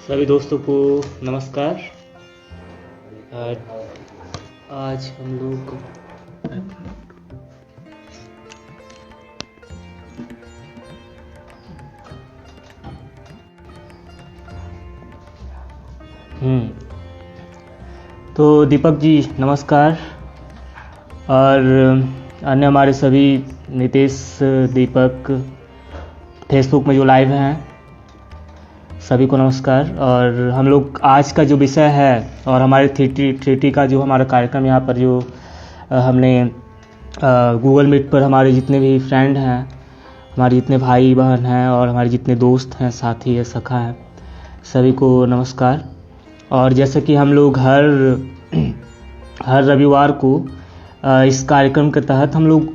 सभी दोस्तों को नमस्कार। आज हम लोग तो दीपक जी नमस्कार, और अन्य हमारे सभी नितेश, दीपक, फेसबुक में जो लाइव हैं सभी को नमस्कार। और हम लोग आज का जो विषय है और हमारे थ्री का जो हमारा कार्यक्रम यहाँ पर जो हमने गूगल मीट पर हमारे जितने भी फ्रेंड हैं, हमारे जितने भाई बहन हैं और हमारे जितने दोस्त हैं, साथी है, सखा हैं, सभी को नमस्कार। और जैसे कि हम लोग हर रविवार को इस कार्यक्रम के तहत हम लोग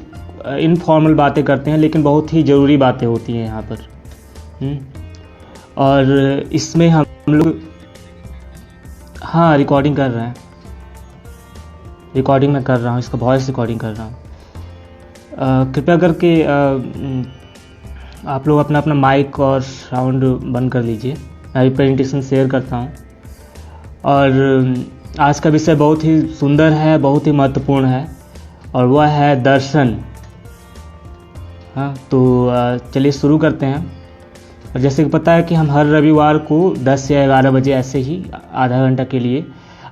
इनफॉर्मल बातें करते हैं, लेकिन बहुत ही ज़रूरी बातें होती हैं यहाँ पर। और इसमें हम लोग रिकॉर्डिंग कर रहे हैं, रिकॉर्डिंग मैं कर रहा हूँ, इसका वॉइस रिकॉर्डिंग कर रहा हूँ। कृपया करके आप लोग अपना अपना माइक और साउंड बंद कर लीजिए। मैं अभी प्रेजेंटेशन शेयर करता हूँ। और आज का विषय बहुत ही सुंदर है, बहुत ही महत्वपूर्ण है, और वह है दर्शन। तो चलिए शुरू करते हैं। और जैसे कि पता है कि हम हर रविवार को 10 या 11 बजे ऐसे ही आधा घंटा के लिए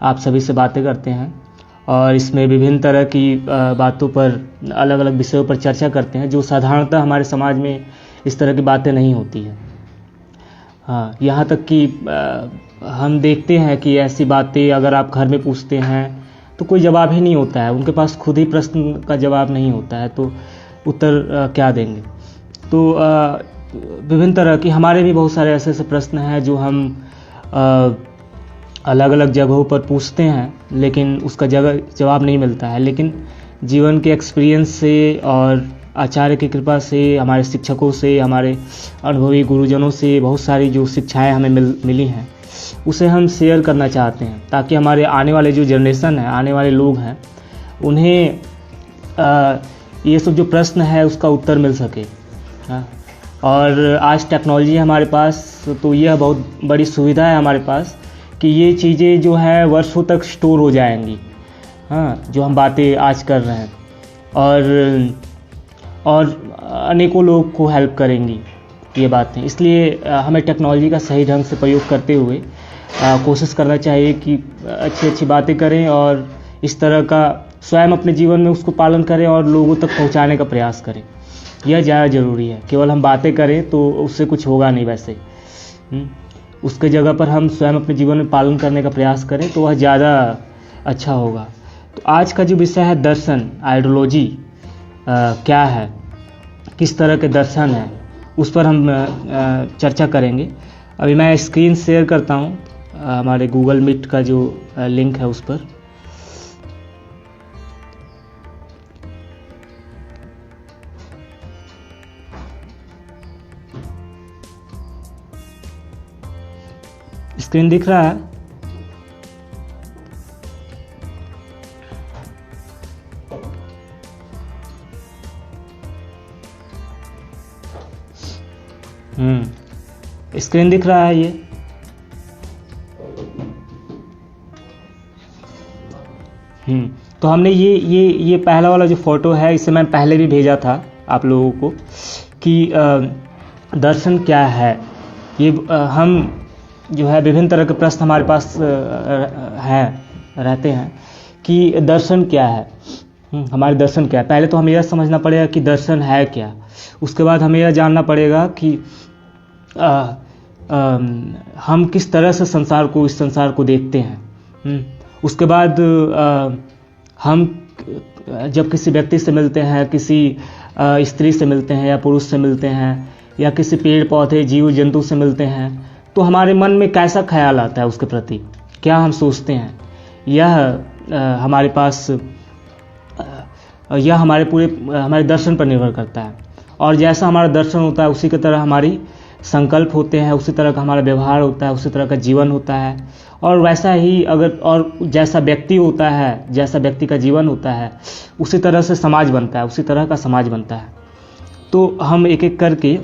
आप सभी से बातें करते हैं, और इसमें विभिन्न तरह की बातों पर, अलग अलग विषयों पर चर्चा करते हैं, जो साधारणतः हमारे समाज में इस तरह की बातें नहीं होती हैं। यहाँ तक कि हम देखते हैं कि ऐसी बातें अगर आप घर में पूछते हैं तो कोई जवाब ही नहीं होता है, उनके पास खुद ही प्रश्न का जवाब नहीं होता है, तो उत्तर क्या देंगे। तो विभिन्न तरह की हमारे भी बहुत सारे ऐसे प्रश्न हैं जो हम अलग अलग जगहों पर पूछते हैं, लेकिन उसका जवाब नहीं मिलता है। लेकिन जीवन के एक्सपीरियंस से और आचार्य की कृपा से, हमारे शिक्षकों से, हमारे अनुभवी गुरुजनों से बहुत सारी जो शिक्षाएं हमें मिली हैं, उसे हम शेयर करना चाहते हैं, ताकि हमारे आने वाले जो जनरेशन है, आने वाले लोग हैं, उन्हें ये सब जो प्रश्न है उसका उत्तर मिल सके। और आज टेक्नोलॉजी है हमारे पास, तो यह बहुत बड़ी सुविधा है हमारे पास कि ये चीज़ें जो है वर्षों तक स्टोर हो जाएंगी, जो हम बातें आज कर रहे हैं, और अनेकों लोग को हेल्प करेंगी ये बातें। इसलिए हमें टेक्नोलॉजी का सही ढंग से प्रयोग करते हुए कोशिश करना चाहिए कि अच्छी अच्छी बातें करें, और इस तरह का स्वयं अपने जीवन में उसको पालन करें और लोगों तक पहुंचाने का प्रयास करें। यह ज़्यादा ज़रूरी है। केवल हम बातें करें तो उससे कुछ होगा नहीं। वैसे उसके जगह पर हम स्वयं अपने जीवन में पालन करने का प्रयास करें तो वह ज़्यादा अच्छा होगा। तो आज का जो विषय है दर्शन, आइडियोलॉजी क्या है, किस तरह के दर्शन हैं, उस पर हम चर्चा करेंगे। अभी मैं स्क्रीन शेयर करता हूँ हमारे गूगल मीट का जो लिंक है उस पर। स्क्रीन दिख रहा है? स्क्रीन दिख रहा है ये? तो हमने ये पहला वाला जो फोटो है, इसे मैं पहले भी भेजा था आप लोगों को कि दर्शन क्या है। ये हम जो है विभिन्न तरह के प्रश्न हमारे पास रहते हैं कि दर्शन क्या है, हमारे दर्शन क्या है। पहले तो हमें यह समझना पड़ेगा कि दर्शन है क्या, उसके बाद हमें यह जानना पड़ेगा कि हम किस तरह से इस संसार को देखते हैं। उसके बाद हम जब किसी व्यक्ति से मिलते हैं, किसी स्त्री से मिलते हैं या पुरुष से मिलते हैं, या किसी पेड़ पौधे जीव जंतु से मिलते हैं, तो हमारे मन में कैसा ख्याल आता है उसके प्रति, क्या हम सोचते हैं, यह हमारे पास यह हमारे दर्शन पर निर्भर करता है। और जैसा हमारा दर्शन होता है उसी की तरह हमारी संकल्प होते हैं, उसी तरह का हमारा व्यवहार होता है, उसी तरह का जीवन होता है। और वैसा ही और जैसा व्यक्ति होता है, जैसा व्यक्ति का जीवन होता है, उसी तरह से समाज बनता है, उसी तरह का समाज बनता है। तो हम एक एक करके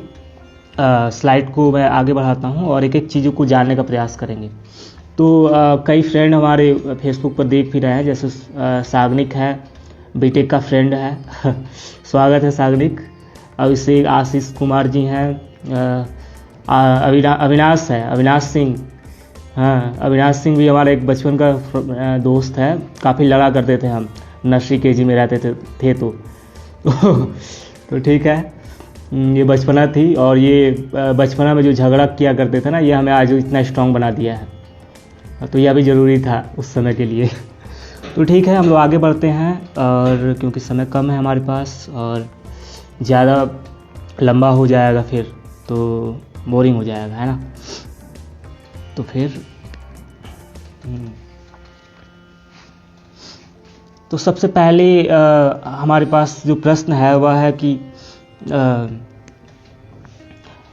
स्लाइड को मैं आगे बढ़ाता हूँ और एक एक चीज़ों को जानने का प्रयास करेंगे। तो कई फ्रेंड हमारे फेसबुक पर देख भी रहे हैं, जैसे सागनिक है, बीटेक का फ्रेंड है स्वागत है सागनिक। अभिषेक आशीष कुमार जी हैं, अविनाश है, अविनाश सिंह, हाँ अविनाश सिंह भी हमारा एक बचपन का दोस्त है, काफ़ी लड़ा करते थे हम, नर्सरी केजी में रहते थे तो ठीक है, ये बचपना थी और ये बचपना में जो झगड़ा किया करते थे ना, ये हमें आज इतना स्ट्रांग बना दिया है, तो यह भी ज़रूरी था उस समय के लिए। तो ठीक है, हम लोग आगे बढ़ते हैं, और क्योंकि समय कम है हमारे पास और ज़्यादा लंबा हो जाएगा फिर तो बोरिंग हो जाएगा, है ना। तो फिर तो सबसे पहले हमारे पास जो प्रश्न है वह है कि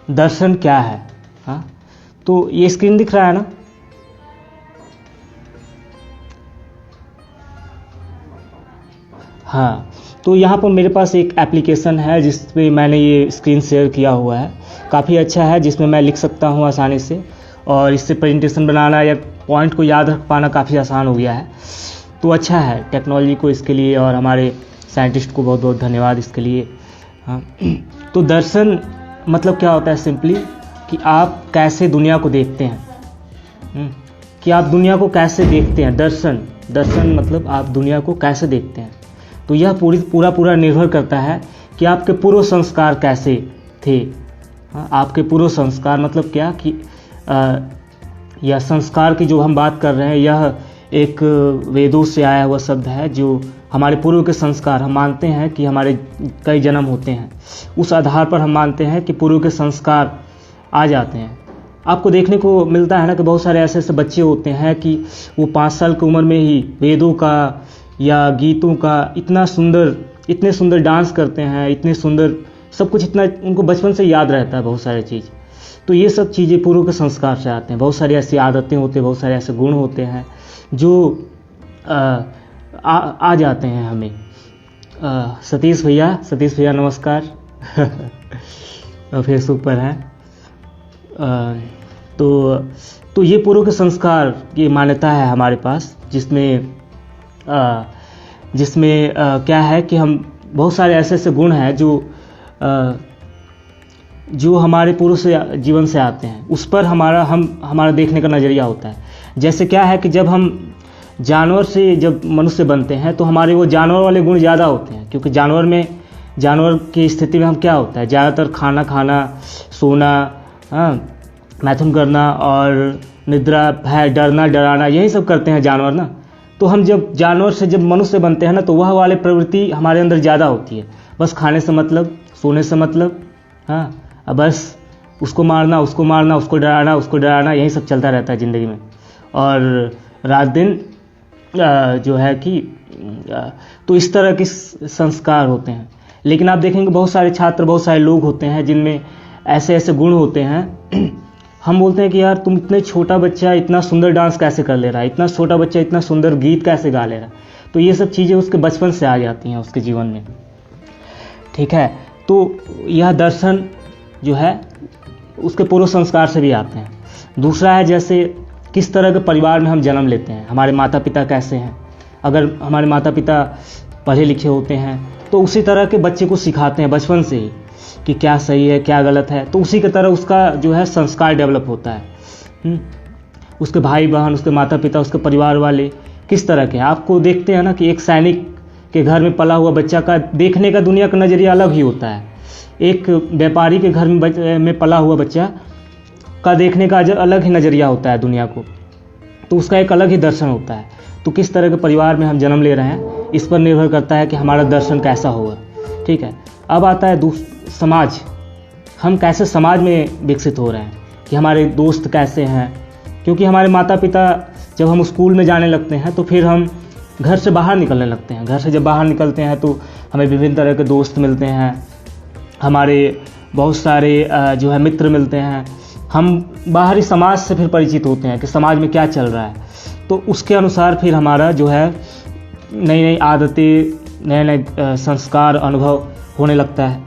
दर्शन क्या है। हाँ, तो ये स्क्रीन दिख रहा है ना, हाँ, तो यहाँ पर मेरे पास एक एप्लीकेशन है जिस पे मैंने ये स्क्रीन शेयर किया हुआ है, काफ़ी अच्छा है, जिसमें मैं लिख सकता हूँ आसानी से, और इससे प्रेजेंटेशन बनाना या पॉइंट को याद रख पाना काफ़ी आसान हो गया है। तो अच्छा है, टेक्नोलॉजी को इसके लिए और हमारे साइंटिस्ट को बहुत बहुत धन्यवाद इसके लिए। हाँ, तो दर्शन मतलब क्या होता है, सिंपली कि आप कैसे दुनिया को देखते हैं, कि आप दुनिया को कैसे देखते हैं। दर्शन मतलब आप दुनिया को कैसे देखते हैं। तो यह पूरा निर्भर करता है कि आपके पूर्व संस्कार कैसे थे। हाँ, आपके पूर्व संस्कार मतलब क्या कि यह संस्कार की जो हम बात कर रहे हैं, यह एक वेदों से आया हुआ शब्द है, जो हमारे पूर्व के संस्कार, हम मानते हैं कि हमारे कई जन्म होते हैं, उस आधार पर हम मानते हैं कि पूर्व के संस्कार आ जाते हैं। आपको देखने को मिलता है ना कि बहुत सारे ऐसे ऐसे बच्चे होते हैं कि वो 5 साल की उम्र में ही वेदों का या गीतों का इतने सुंदर डांस करते हैं, इतने सुंदर सब कुछ, इतना उनको बचपन से याद रहता है बहुत सारी चीज़। तो ये सब चीज़ें पूर्व के संस्कार से आते हैं। बहुत सारी ऐसी आदतें होती हैं, बहुत सारे ऐसे गुण होते हैं जो आ जाते हैं हमें। सतीश भैया नमस्कार फेसबुक पर हैं। तो ये पूर्व के संस्कार की मान्यता है हमारे पास, जिसमें क्या है कि हम बहुत सारे ऐसे ऐसे गुण हैं जो हमारे पूर्व से जीवन से आते हैं, उस पर हमारा देखने का नज़रिया होता है। जैसे क्या है कि जब हम जानवर से जब मनुष्य बनते हैं तो हमारे वो जानवर वाले गुण ज़्यादा होते हैं, क्योंकि जानवर की स्थिति में हम क्या होता है, ज़्यादातर खाना खाना, सोना, मैथुन करना और निद्रा, भय, डरना, डराना, यही सब करते हैं जानवर ना। तो हम जब जानवर से जब मनुष्य बनते हैं ना, तो वह वाले प्रवृत्ति हमारे अंदर ज़्यादा होती है। बस खाने से मतलब, सोने से मतलब, हाँ, अब बस उसको मारना, उसको डराना, यही सब चलता रहता है ज़िंदगी में। और रात दिन जो है कि तो इस तरह के संस्कार होते हैं। लेकिन आप देखेंगे बहुत सारे छात्र, बहुत सारे लोग होते हैं जिनमें ऐसे ऐसे गुण होते हैं। हम बोलते हैं कि यार तुम इतने छोटा बच्चा इतना सुंदर डांस कैसे कर ले रहा है, इतना छोटा बच्चा इतना सुंदर गीत कैसे गा ले रहा है। तो ये सब चीज़ें उसके बचपन से आ जाती हैं उसके जीवन में, ठीक है। तो यह दर्शन जो है उसके पूर्व संस्कार से भी आते हैं। दूसरा है जैसे किस तरह के परिवार में हम जन्म लेते हैं, हमारे माता पिता कैसे हैं। अगर हमारे माता पिता पढ़े लिखे होते हैं तो उसी तरह के बच्चे को सिखाते हैं बचपन से ही कि क्या सही है क्या गलत है, तो उसी की तरह उसका जो है संस्कार डेवलप होता है। उसके भाई बहन, उसके माता पिता, उसके परिवार वाले किस तरह के हैं। आपको देखते हैं ना कि एक सैनिक के घर में पला हुआ बच्चा का देखने का दुनिया का नज़रिया अलग ही होता है। एक व्यापारी के घर में पला हुआ बच्चा का देखने का अलग ही नज़रिया होता है दुनिया को, तो उसका एक अलग ही दर्शन होता है। तो किस तरह के परिवार में हम जन्म ले रहे हैं, इस पर निर्भर करता है कि हमारा दर्शन कैसा होगा, ठीक है। अब आता है समाज, हम कैसे समाज में विकसित हो रहे हैं, कि हमारे दोस्त कैसे हैं। क्योंकि हमारे माता पिता जब हम स्कूल में जाने लगते हैं तो फिर हम घर से बाहर निकलने लगते हैं। घर से जब बाहर निकलते हैं तो हमें विभिन्न तरह के दोस्त मिलते हैं, हमारे बहुत सारे जो है मित्र मिलते हैं। हम बाहरी समाज से फिर परिचित होते हैं कि समाज में क्या चल रहा है, तो उसके अनुसार फिर हमारा जो है नई नई आदतें, नए नए संस्कार, अनुभव होने लगता है।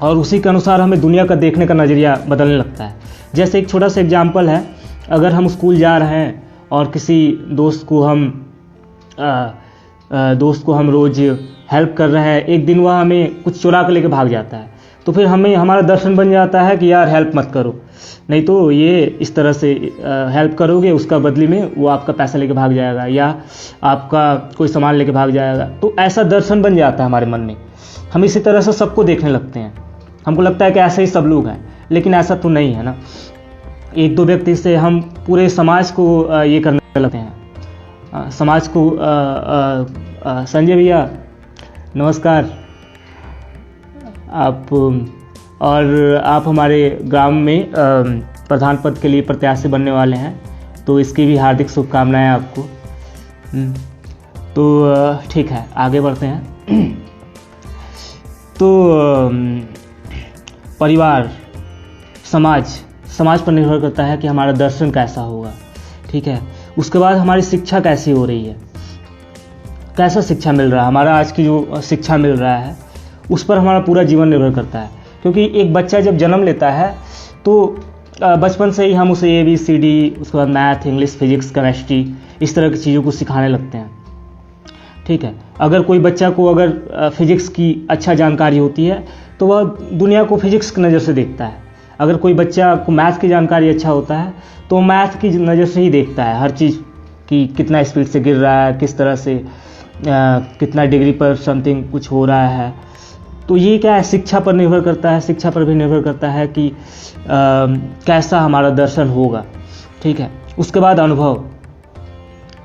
और उसी के अनुसार हमें दुनिया का देखने का नज़रिया बदलने लगता है। जैसे एक छोटा सा एग्जाम्पल है, अगर हम स्कूल जा रहे हैं और किसी दोस्त को हम रोज़ हेल्प कर रहे हैं, एक दिन वह हमें कुछ चुरा के लेके भाग जाता है, तो फिर हमारा दर्शन बन जाता है कि यार हेल्प मत करो, नहीं तो ये इस तरह से हेल्प करोगे, उसका बदले में वो आपका पैसा लेके भाग जाएगा या आपका कोई सामान लेके भाग जाएगा। तो ऐसा दर्शन बन जाता है हमारे मन में। हम इसी तरह से सबको देखने लगते हैं, हमको लगता है कि ऐसे ही सब लोग हैं, लेकिन ऐसा तो नहीं है ना। एक दो व्यक्ति से हम पूरे समाज को ये करने लगते हैं, समाज को संजय भैया नमस्कार, आप हमारे ग्राम में प्रधान पद के लिए प्रत्याशी बनने वाले हैं, तो इसकी भी हार्दिक शुभकामनाएं आपको। तो ठीक है, आगे बढ़ते हैं। तो परिवार, समाज पर निर्भर करता है कि हमारा दर्शन कैसा होगा, ठीक है। उसके बाद हमारी शिक्षा कैसी हो रही है, कैसा शिक्षा मिल रहा है, हमारा आज की जो शिक्षा मिल रहा है उस पर हमारा पूरा जीवन निर्भर करता है। क्योंकि एक बच्चा जब जन्म लेता है तो बचपन से ही हम उसे ABCD, उसके बाद मैथ, इंग्लिश, फिजिक्स, केमिस्ट्री, इस तरह की चीज़ों को सिखाने लगते हैं, ठीक है। अगर कोई बच्चा को अगर फिजिक्स की अच्छा जानकारी होती है तो वह दुनिया को फिजिक्स की नज़र से देखता है। अगर कोई बच्चा को मैथ की जानकारी अच्छा होता है तो मैथ की नज़र से ही देखता है हर चीज़, कि कितना स्पीड से गिर रहा है, किस तरह से कितना डिग्री पर समथिंग कुछ हो रहा है। तो ये क्या है, शिक्षा पर निर्भर करता है। शिक्षा पर भी निर्भर करता है कि कैसा हमारा दर्शन होगा, ठीक है। उसके बाद अनुभव,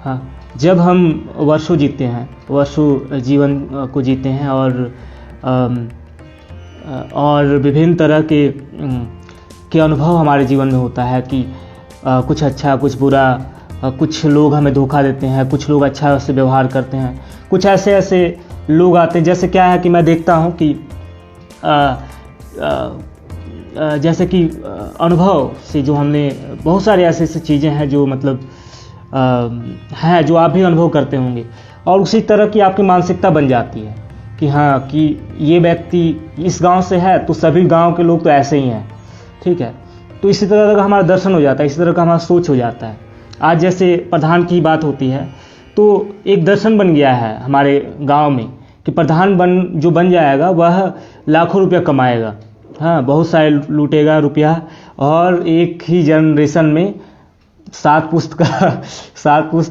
हाँ, जब हम वर्षों जीते हैं, वर्षों जीवन को जीते हैं और विभिन्न तरह के अनुभव हमारे जीवन में होता है कि कुछ अच्छा, कुछ बुरा, कुछ लोग हमें धोखा देते हैं, कुछ लोग अच्छा से व्यवहार करते हैं, कुछ ऐसे लोग आते हैं। जैसे क्या है कि मैं देखता हूँ कि जैसे कि अनुभव से जो हमने बहुत सारे ऐसे चीज़ें हैं जो मतलब हैं, जो आप भी अनुभव करते होंगे, और उसी तरह की आपकी मानसिकता बन जाती है कि हाँ, कि ये व्यक्ति इस गांव से है तो सभी गांव के लोग तो ऐसे ही हैं, ठीक है। तो इसी तरह का हमारा दर्शन हो जाता है, इसी तरह का हमारा सोच हो जाता है। आज जैसे प्रधान की बात होती है तो एक दर्शन बन गया है हमारे गांव में कि प्रधान जो बन जाएगा वह लाखों रुपया कमाएगा, हाँ, बहुत सारे लूटेगा रुपया, और एक ही जनरेशन में 7 पुश्त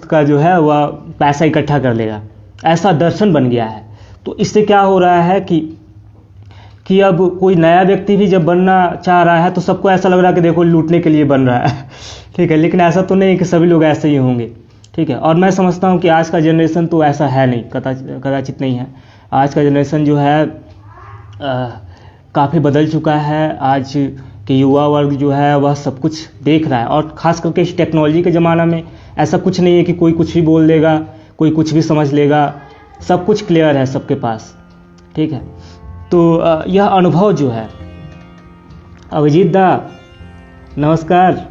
का जो है वह पैसा इकट्ठा कर लेगा। ऐसा दर्शन बन गया है। तो इससे क्या हो रहा है कि अब कोई नया व्यक्ति भी जब बनना चाह रहा है तो सबको ऐसा लग रहा है कि देखो लूटने के लिए बन रहा है, ठीक है। लेकिन ऐसा तो नहीं कि सभी लोग ऐसे ही होंगे, ठीक है। और मैं समझता हूँ कि आज का जनरेशन तो ऐसा है नहीं, कदाचित नहीं है। आज का जनरेशन जो है काफ़ी बदल चुका है। आज के युवा वर्ग जो है वह सब कुछ देख रहा है, और ख़ास करके इस टेक्नोलॉजी के ज़माना में ऐसा कुछ नहीं है कि कोई कुछ भी बोल देगा, कोई कुछ भी समझ लेगा, सब कुछ क्लियर है सबके पास, ठीक है। तो यह अनुभव जो है, अभिजीत दा नमस्कार।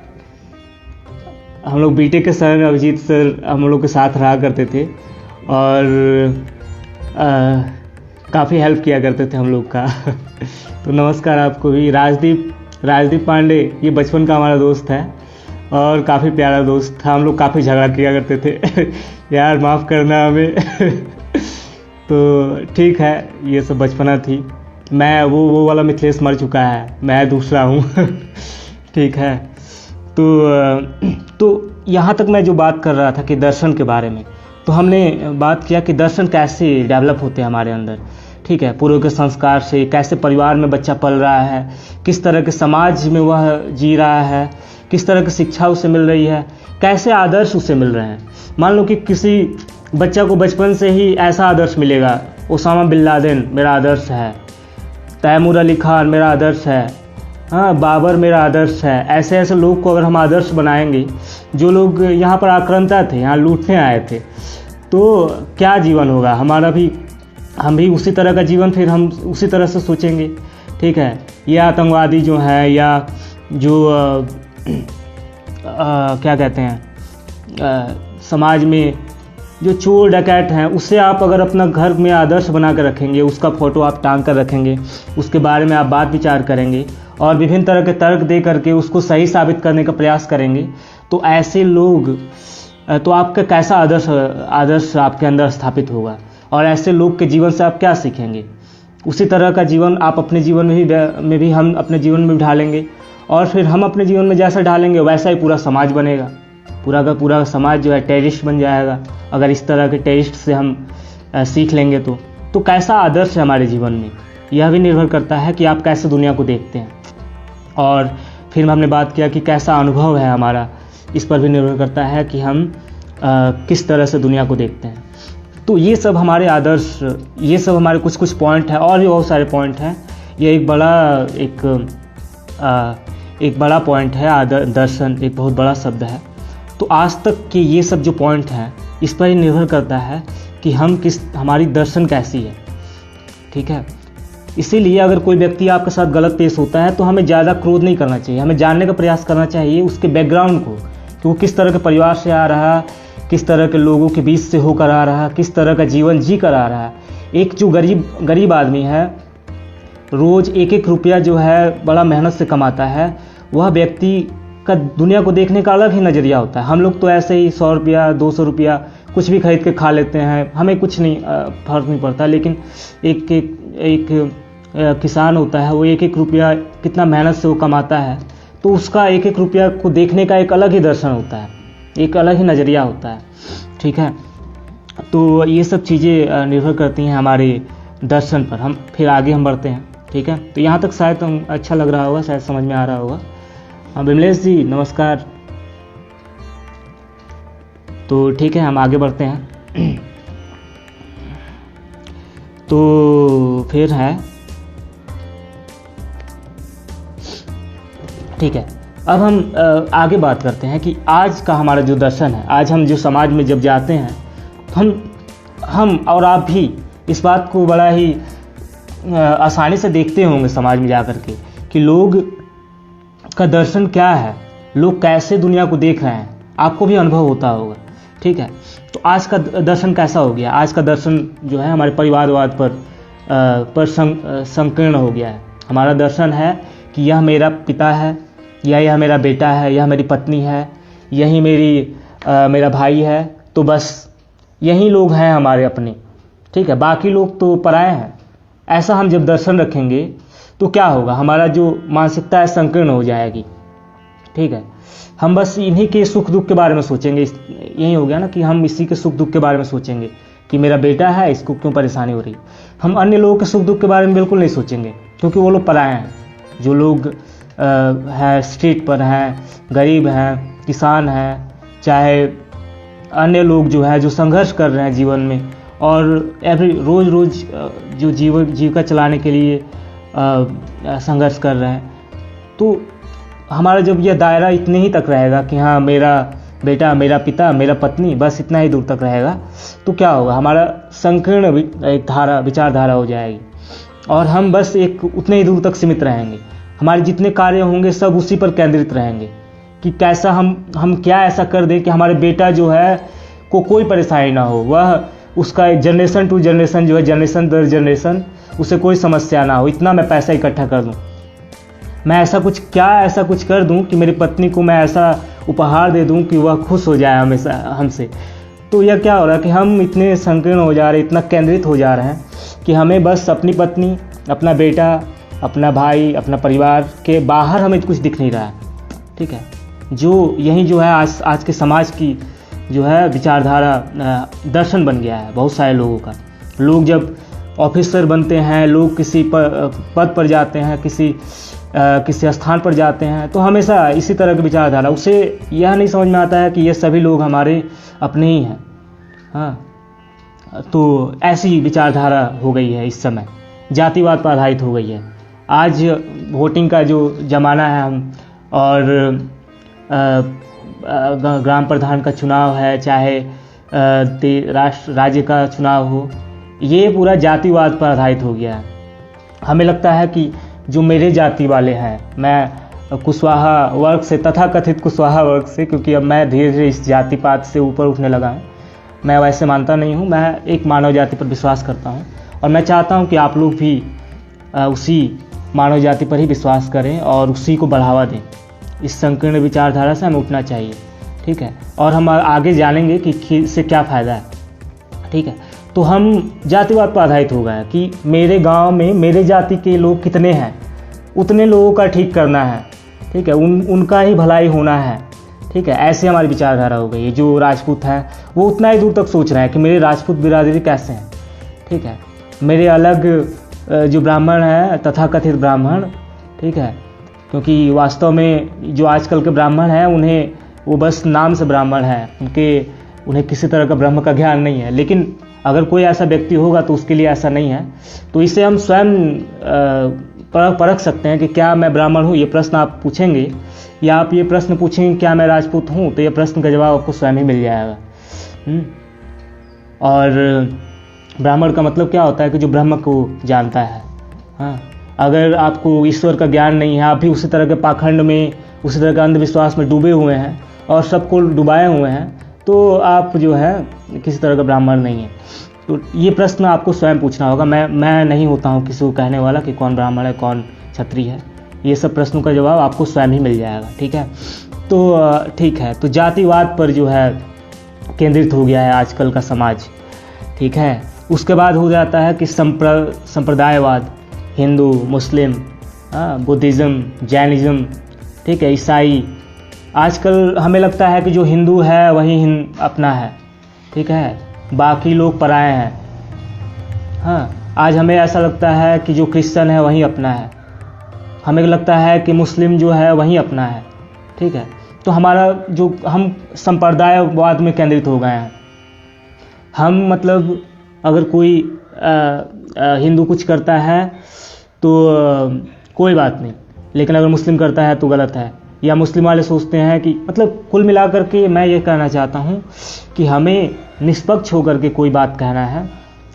हम लोग बीटेक के समय में अभिजीत सर हम लोग के साथ रहा करते थे और काफ़ी हेल्प किया करते थे हम लोग का। तो नमस्कार आपको भी। राजदीप पांडे, ये बचपन का हमारा दोस्त है और काफ़ी प्यारा दोस्त था। हम लोग काफ़ी झगड़ा किया करते थे यार माफ़ करना हमें। तो ठीक है, ये सब बचपना थी। मैं वो वाला मिथिलेश मर चुका है, मैं दूसरा हूँ। ठीक है। तो यहाँ तक मैं जो बात कर रहा था कि दर्शन के बारे में, तो हमने बात किया कि दर्शन कैसे डेवलप होते हैं हमारे अंदर, ठीक है। पूर्व के संस्कार से, कैसे परिवार में बच्चा पल रहा है, किस तरह के समाज में वह जी रहा है, किस तरह की शिक्षा उसे मिल रही है, कैसे आदर्श उसे मिल रहे हैं। मान लो कि किसी बच्चा को बचपन से ही ऐसा आदर्श मिलेगा, ओसामा बिन लादेन मेरा आदर्श है, तैमूर अली खान मेरा आदर्श है, हाँ, बाबर मेरा आदर्श है। ऐसे लोग को अगर हम आदर्श बनाएंगे, जो लोग यहाँ पर आक्रांता थे, यहाँ लूटने आए थे, तो क्या जीवन होगा हमारा भी। हम भी उसी तरह का जीवन, फिर हम उसी तरह से सोचेंगे, ठीक है। ये आतंकवादी जो है, या जो क्या कहते हैं, समाज में जो चोर डकैत हैं उससे आप अगर अपना घर में आदर्श बना कर रखेंगे, उसका फ़ोटो आप टांग कर रखेंगे, उसके बारे में आप बात विचार करेंगे और विभिन्न तरह के तर्क दे करके उसको सही साबित करने का प्रयास करेंगे, तो ऐसे लोग तो आपका कैसा आदर्श आपके अंदर स्थापित होगा और ऐसे लोग के जीवन से आप क्या सीखेंगे। उसी तरह का जीवन आप अपने जीवन में भी हम अपने जीवन में भी ढालेंगे और फिर हम अपने जीवन में जैसा ढालेंगे वैसा ही पूरा समाज बनेगा। पूरा का पूरा समाज जो है टेररिस्ट बन जाएगा अगर इस तरह के टेररिस्ट से हम सीख लेंगे तो कैसा आदर्श है हमारे जीवन में, यह भी निर्भर करता है कि आप कैसे दुनिया को देखते हैं। और फिर हमने बात किया कि कैसा अनुभव है हमारा, इस पर भी निर्भर करता है कि हम किस तरह से दुनिया को देखते हैं। तो ये सब हमारे आदर्श, ये सब हमारे कुछ पॉइंट हैं और भी बहुत सारे पॉइंट हैं। ये एक बड़ा पॉइंट है, दर्शन एक बहुत बड़ा शब्द है। तो आज तक के ये सब जो पॉइंट हैं इस पर ही निर्भर करता है कि हमारी दर्शन कैसी है, ठीक है। इसीलिए अगर कोई व्यक्ति आपके साथ गलत पेश होता है तो हमें ज़्यादा क्रोध नहीं करना चाहिए, हमें जानने का प्रयास करना चाहिए उसके बैकग्राउंड को, कि वो किस तरह के परिवार से आ रहा, किस तरह के लोगों के बीच से होकर आ रहा, किस तरह का जीवन जी कर आ रहा है। एक जो गरीब आदमी है, रोज़ एक एक रुपया जो है बड़ा मेहनत से कमाता है, वह व्यक्ति का दुनिया को देखने का अलग ही नज़रिया होता है। हम लोग तो ऐसे ही 100 रुपया 200 रुपया कुछ भी खरीद के खा लेते हैं, हमें कुछ नहीं फर्क नहीं पड़ता। लेकिन एक किसान होता है, वो एक एक रुपया कितना मेहनत से वो कमाता है, तो उसका एक एक रुपया को देखने का एक अलग ही दर्शन होता है, एक अलग ही नज़रिया होता है, ठीक है। तो ये सब चीज़ें निर्भर करती हैं हमारे दर्शन पर। हम फिर आगे बढ़ते हैं, ठीक है। तो यहाँ तक शायद अच्छा लग रहा होगा, शायद समझ में आ रहा होगा। हाँ विमलेश जी नमस्कार। तो ठीक है, हम आगे बढ़ते हैं। तो फिर है, ठीक है, अब हम आगे बात करते हैं कि आज का हमारा जो दर्शन है, आज हम जो समाज में जब जाते हैं तो हम और आप भी इस बात को बड़ा ही आसानी से देखते होंगे समाज में जाकर के कि लोग का दर्शन क्या है, लोग कैसे दुनिया को देख रहे हैं, आपको भी अनुभव होता होगा, ठीक है। तो आज का दर्शन कैसा हो गया, आज का दर्शन जो है हमारे परिवारवाद पर संकीर्ण हो गया है। हमारा दर्शन है कि यह मेरा पिता है, यह मेरा बेटा है, यह मेरी पत्नी है, यही मेरा भाई है, तो बस यही लोग हैं हमारे अपने, ठीक है, बाकी लोग तो पराए हैं। ऐसा हम जब दर्शन रखेंगे तो क्या होगा, हमारा जो मानसिकता है संकीर्ण हो जाएगी, ठीक है। हम बस इन्हीं के सुख दुख के बारे में सोचेंगे, यही हो गया ना कि हम इसी के सुख दुख के बारे में सोचेंगे कि मेरा बेटा है, इसको क्यों परेशानी हो रही। हम अन्य लोगों के सुख दुख के बारे में बिल्कुल नहीं सोचेंगे, क्योंकि वो लोग पराए हैं। जो लोग है स्ट्रीट पर हैं, गरीब हैं, किसान हैं, चाहे अन्य लोग जो है जो संघर्ष कर रहे हैं जीवन में और रोज़ जो जीविका चलाने के लिए संघर्ष कर रहे हैं, तो हमारा जब यह दायरा इतने ही तक रहेगा कि हाँ मेरा बेटा, मेरा पिता, मेरा पत्नी, बस इतना ही दूर तक रहेगा, तो क्या होगा, हमारा संकीर्ण एक विचारधारा हो जाएगी और हम बस एक उतने ही दूर तक सीमित रहेंगे। हमारे जितने कार्य होंगे सब उसी पर केंद्रित रहेंगे कि कैसा हम क्या ऐसा कर दें कि हमारे बेटा जो है को कोई परेशानी ना हो, वह उसका जनरेशन टू जनरेशन जो है, जनरेशन दर जनरेशन उसे कोई समस्या ना हो, इतना मैं पैसा इकट्ठा कर दूं, मैं ऐसा कुछ कर दूं कि मेरी पत्नी को मैं ऐसा उपहार दे दूं कि वह खुश हो जाए हमेशा हमसे। तो यह क्या हो रहा है कि हम इतने संकीर्ण हो जा रहे हैं, इतना केंद्रित हो जा रहे हैं कि हमें बस अपनी पत्नी, अपना बेटा, अपना भाई, अपना परिवार के बाहर हमें कुछ दिख नहीं रहा है, ठीक है। यही जो है आज के समाज की जो है विचारधारा दर्शन बन गया है बहुत सारे लोगों का। लोग जब ऑफिसर बनते हैं, लोग किसी पद पर जाते हैं, किसी स्थान पर जाते हैं, तो हमेशा इसी तरह की विचारधारा, उसे यह नहीं समझ में आता है कि ये सभी लोग हमारे अपने ही हैं। हाँ, तो ऐसी विचारधारा हो गई है इस समय, जातिवाद पर आधारित हो गई है। आज वोटिंग का जो ज़माना है और ग्राम प्रधान का चुनाव है, चाहे राज्य का चुनाव हो, ये पूरा जातिवाद पर आधारित हो गया है। हमें लगता है कि जो मेरे जाति वाले हैं, मैं कुशवाहा वर्ग से, तथाकथित कुशवाहा वर्ग से, क्योंकि अब मैं धीरे धीरे इस जाति पात से ऊपर उठने लगा हूँ, मैं वैसे मानता नहीं हूँ। मैं एक मानव जाति पर विश्वास करता हूँ और मैं चाहता हूँ कि आप लोग भी उसी मानव जाति पर ही विश्वास करें और उसी को बढ़ावा दें। इस संकीर्ण विचारधारा से हमें उठना चाहिए, ठीक है। और हम आगे जानेंगे कि इससे क्या फ़ायदा है, ठीक है। तो हम जातिवाद पर आधारित हो गए हैं कि मेरे गांव में मेरे जाति के लोग कितने हैं, उतने लोगों का ठीक करना है, ठीक है, उनका ही भलाई होना है, ठीक है। ऐसे हमारी विचारधारा हो गई है। जो राजपूत हैं वो उतना ही दूर तक सोच रहे हैं कि मेरे राजपूत बिरादरी कैसे हैं, ठीक है, मेरे अलग जो ब्राह्मण हैं तथाकथित ब्राह्मण, ठीक है, क्योंकि वास्तव में जो आजकल के ब्राह्मण हैं उन्हें वो बस नाम से ब्राह्मण हैं, उन्हें किसी तरह का ब्रह्म का ज्ञान नहीं है। लेकिन अगर कोई ऐसा व्यक्ति होगा तो उसके लिए ऐसा नहीं है। तो इससे हम स्वयं परख सकते हैं कि क्या मैं ब्राह्मण हूँ, ये प्रश्न आप पूछेंगे, या आप ये प्रश्न पूछेंगे क्या मैं राजपूत हूँ, तो ये प्रश्न का जवाब आपको स्वयं ही मिल जाएगा। और ब्राह्मण का मतलब क्या होता है कि जो ब्रह्म को जानता है। हाँ, अगर आपको ईश्वर का ज्ञान नहीं है, आप भी उसी तरह के पाखंड में, उसी तरह के अंधविश्वास में डूबे हुए हैं और सबको डुबाए हुए हैं, तो आप जो है किसी तरह का ब्राह्मण नहीं है। तो ये प्रश्न आपको स्वयं पूछना होगा। मैं नहीं होता हूँ किसी को कहने वाला कि कौन ब्राह्मण है कौन क्षत्रिय है। ये सब प्रश्नों का जवाब आपको स्वयं ही मिल जाएगा, ठीक है। तो ठीक है, तो जातिवाद पर जो है केंद्रित हो गया है आजकल का समाज, ठीक है। उसके बाद हो जाता है कि संप्रदायवाद, हिंदू, मुस्लिम, बुद्धिज़्म, जैनिज़्म, ठीक है, ईसाई। आजकल हमें लगता है कि जो हिंदू है वही अपना है, ठीक है, बाकी लोग पराए हैं। हाँ, आज हमें ऐसा लगता है कि जो क्रिश्चियन है वही अपना है, हमें लगता है कि मुस्लिम जो है वही अपना है, ठीक है। तो हमारा जो हम संप्रदायवाद में केंद्रित हो गए हैं। हम मतलब अगर कोई हिंदू कुछ करता है तो कोई बात नहीं, लेकिन अगर मुस्लिम करता है तो गलत है, या मुस्लिम वाले सोचते हैं कि मतलब कुल मिलाकर के मैं ये कहना चाहता हूँ कि हमें निष्पक्ष होकर के कोई बात कहना है।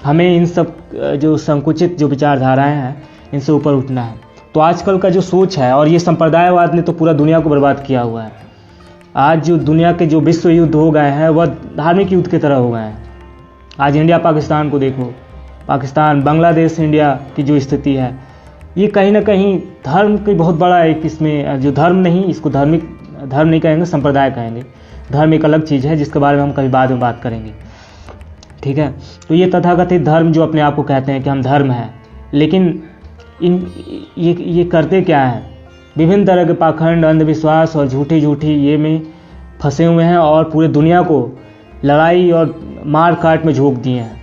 हमें इन सब जो संकुचित जो विचारधाराएं हैं इनसे ऊपर उठना है। तो आजकल का जो सोच है, और ये संप्रदायवाद ने तो पूरा दुनिया को बर्बाद किया हुआ है। आज जो दुनिया के जो विश्व युद्ध हो गए हैं वह धार्मिक युद्ध की तरह हो गए हैं। आज इंडिया पाकिस्तान को देखो, पाकिस्तान बांग्लादेश इंडिया की जो स्थिति है, ये कहीं ना कहीं धर्म की बहुत बड़ा एक इसमें जो धर्म नहीं, इसको धर्म नहीं कहेंगे, संप्रदाय कहेंगे। धर्म एक अलग चीज़ है जिसके बारे में हम कभी बाद में बात करेंगे, ठीक है। तो ये तथाकथित धर्म जो अपने आप को कहते हैं कि हम धर्म हैं, लेकिन ये करते क्या हैं? विभिन्न तरह के पाखंड, अंधविश्वास और झूठी ये में फंसे हुए हैं और पूरे दुनिया को लड़ाई और मार काट में झोंक दिए हैं।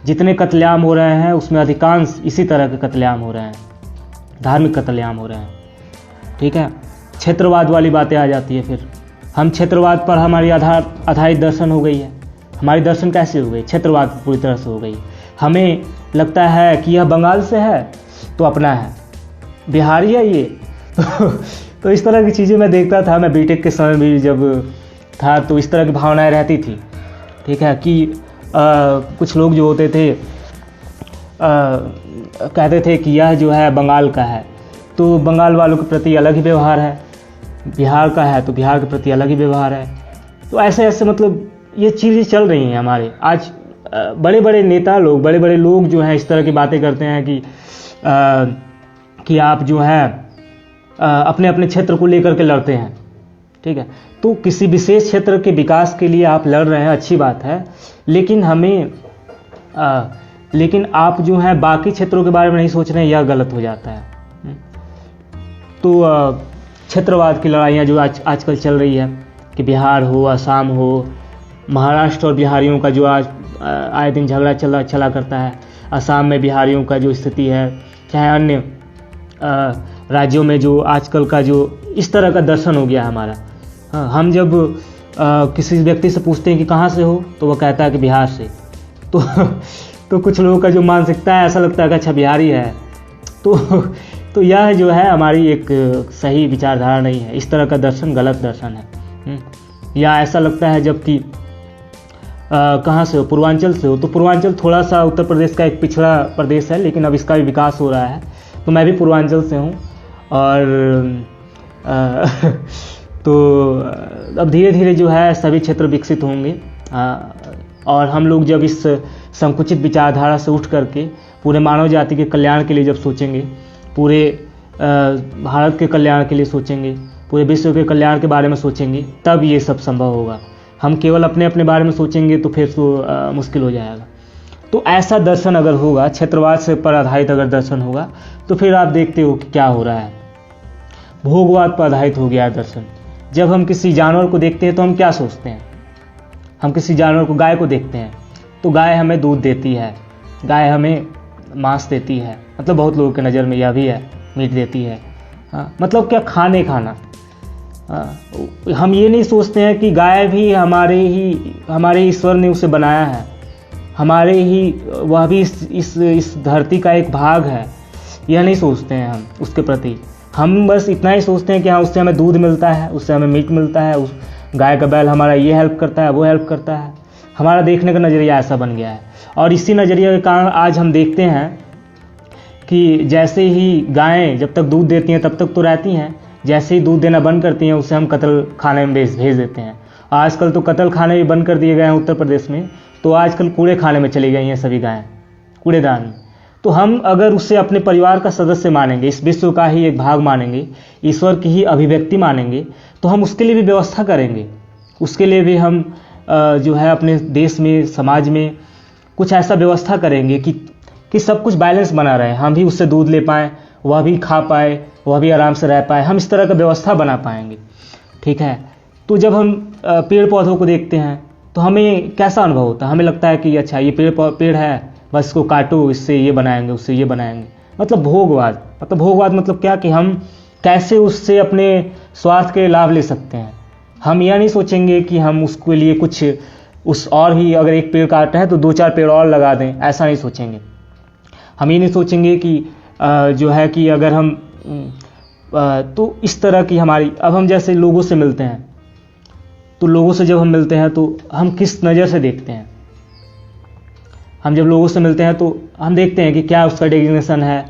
जितने कत्लेआम हो रहे हैं उसमें अधिकांश इसी तरह के कत्लेआम हो रहे हैं, धार्मिक कत्लेआम हो रहे हैं, ठीक है। क्षेत्रवाद वाली बातें आ जाती है। फिर हम क्षेत्रवाद पर हमारी आधारित दर्शन हो गई है। हमारी दर्शन कैसे हो गई? क्षेत्रवाद पूरी तरह से हो गई। हमें लगता है कि यह बंगाल से है तो अपना है, बिहारी है ये तो इस तरह की चीज़ें मैं देखता था। मैं बीटेक के समय भी जब था तो इस तरह की भावनाएं रहती थी, ठीक है, कि कुछ लोग जो होते थे कहते थे कि यह जो है बंगाल का है तो बंगाल वालों के प्रति अलग ही व्यवहार है, बिहार का है तो बिहार के प्रति अलग ही व्यवहार है। तो ऐसे मतलब ये चीज़ें चल रही हैं हमारे। आज बड़े बड़े नेता लोग, बड़े बड़े लोग जो हैं इस तरह की बातें करते हैं कि आप जो है अपने अपने क्षेत्र को लेकर के लड़ते हैं, ठीक है। तो किसी विशेष क्षेत्र के विकास के लिए आप लड़ रहे हैं, अच्छी बात है, लेकिन लेकिन आप जो है बाकी क्षेत्रों के बारे में नहीं सोच रहे हैं, यह गलत हो जाता है। तो क्षेत्रवाद की लड़ाइयाँ जो आजकल चल रही है कि बिहार हो, असम हो, महाराष्ट्र और बिहारियों का जो आज आए दिन झगड़ा चला करता है। असम में बिहारियों का जो स्थिति है, चाहे अन्य राज्यों में जो आजकल का जो इस तरह का दर्शन हो गया हमारा। हाँ, हम जब किसी व्यक्ति से पूछते हैं कि कहाँ से हो तो वह कहता है कि बिहार से, तो कुछ लोगों का जो मानसिकता है ऐसा लगता है कि अच्छा बिहारी है। तो यह जो है हमारी एक सही विचारधारा नहीं है। इस तरह का दर्शन गलत दर्शन है। या ऐसा लगता है जबकि कहाँ से हो, पूर्वांचल से हो, तो पूर्वांचल थोड़ा सा उत्तर प्रदेश का एक पिछड़ा प्रदेश है, लेकिन अब इसका भी विकास हो रहा है। तो मैं भी पूर्वांचल से हूँ और तो अब धीरे धीरे जो है सभी क्षेत्र विकसित होंगे। और हम लोग जब इस संकुचित विचारधारा से उठ करके पूरे मानव जाति के कल्याण के लिए जब सोचेंगे, पूरे भारत के कल्याण के लिए सोचेंगे, पूरे विश्व के कल्याण के बारे में सोचेंगे, तब ये सब संभव होगा। हम केवल अपने अपने बारे में सोचेंगे तो फिर तो मुश्किल हो जाएगा। तो ऐसा दर्शन अगर होगा, क्षेत्रवाद से पर आधारित अगर दर्शन होगा, तो फिर आप देखते हो कि क्या हो रहा है, भोगवाद पर आधारित हो गया है दर्शन। जब हम किसी जानवर को देखते हैं तो हम क्या सोचते हैं? हम किसी जानवर को, गाय को देखते हैं तो गाय हमें दूध देती है, गाय हमें मांस देती है, मतलब बहुत लोगों के नज़र में यह भी है, मीट देती है। हाँ, मतलब क्या, खाना। हम ये नहीं सोचते हैं कि गाय भी हमारे ईश्वर ने उसे बनाया है, वह भी इस धरती का एक भाग है। यह नहीं सोचते हैं हम उसके प्रति। हम बस इतना ही सोचते हैं कि हाँ, उससे हमें दूध मिलता है, उससे हमें मीट मिलता है, उस गाय का बैल हमारा ये हेल्प करता है, वो हेल्प करता है। हमारा देखने का नज़रिया ऐसा बन गया है। और इसी नज़रिए के कारण आज हम देखते हैं कि जैसे ही गायें जब तक दूध देती हैं तब तक तो रहती हैं, जैसे ही दूध देना बंद करती हैं उसे हम कत्ल खाने में भेज देते हैं। आजकल तो कत्ल खाने भी बंद कर दिए गए हैं उत्तर प्रदेश में, तो आजकल कूड़े खाने में चली गई हैं सभी गायें, कूड़ेदान में। तो हम अगर उसे अपने परिवार का सदस्य मानेंगे, इस विश्व का ही एक भाग मानेंगे, ईश्वर की ही अभिव्यक्ति मानेंगे, तो हम उसके लिए भी व्यवस्था करेंगे। उसके लिए भी हम जो है अपने देश में, समाज में कुछ ऐसा व्यवस्था करेंगे कि सब कुछ बैलेंस बना रहे, हम भी उससे दूध ले पाएँ, वह भी खा पाए, वह भी आराम से रह पाए, हम इस तरह का व्यवस्था बना पाएंगे। ठीक है। तो जब हम पेड़ पौधों को देखते हैं तो हमें कैसा अनुभव होता है? हमें लगता है कि अच्छा, ये पेड़ है, बस इसको काटो, इससे ये बनाएंगे, उससे ये बनाएंगे। मतलब भोगवाद मतलब क्या, कि हम कैसे उससे अपने स्वार्थ के लाभ ले सकते हैं। हम यह नहीं सोचेंगे कि हम उसके लिए कुछ और भी, अगर एक पेड़ काट रहे हैं तो 2-4 पेड़ और लगा दें, ऐसा नहीं सोचेंगे। हम ये नहीं सोचेंगे कि जो है कि अगर हम तो इस तरह की हमारी, अब हम जैसे लोगों से मिलते हैं, तो लोगों से जब हम मिलते हैं तो हम किस नज़र से देखते हैं? हम जब लोगों से मिलते हैं तो हम देखते हैं कि क्या उसका डेजिग्नेशन है,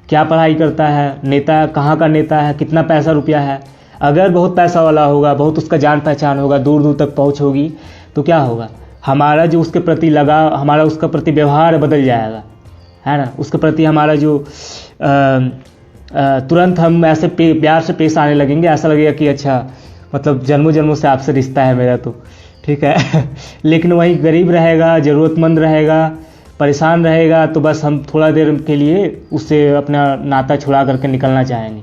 क्या पढ़ाई करता है, नेता कहाँ का नेता है, कितना पैसा रुपया है। अगर बहुत पैसा वाला होगा, बहुत उसका जान पहचान होगा, दूर दूर तक पहुँच होगी, तो क्या होगा? हमारा जो उसके प्रति हमारा उसका प्रति व्यवहार बदल जाएगा, है ना। उसके प्रति हमारा जो तुरंत हम ऐसे प्यार से पेश आने लगेंगे, ऐसा लगेगा कि अच्छा, मतलब जन्मों जन्मों से आपसे रिश्ता है मेरा, तो ठीक है। लेकिन वही गरीब रहेगा, ज़रूरतमंद रहेगा, परेशान रहेगा, तो बस हम थोड़ा देर के लिए उससे अपना नाता छुड़ा करके निकलना चाहेंगे।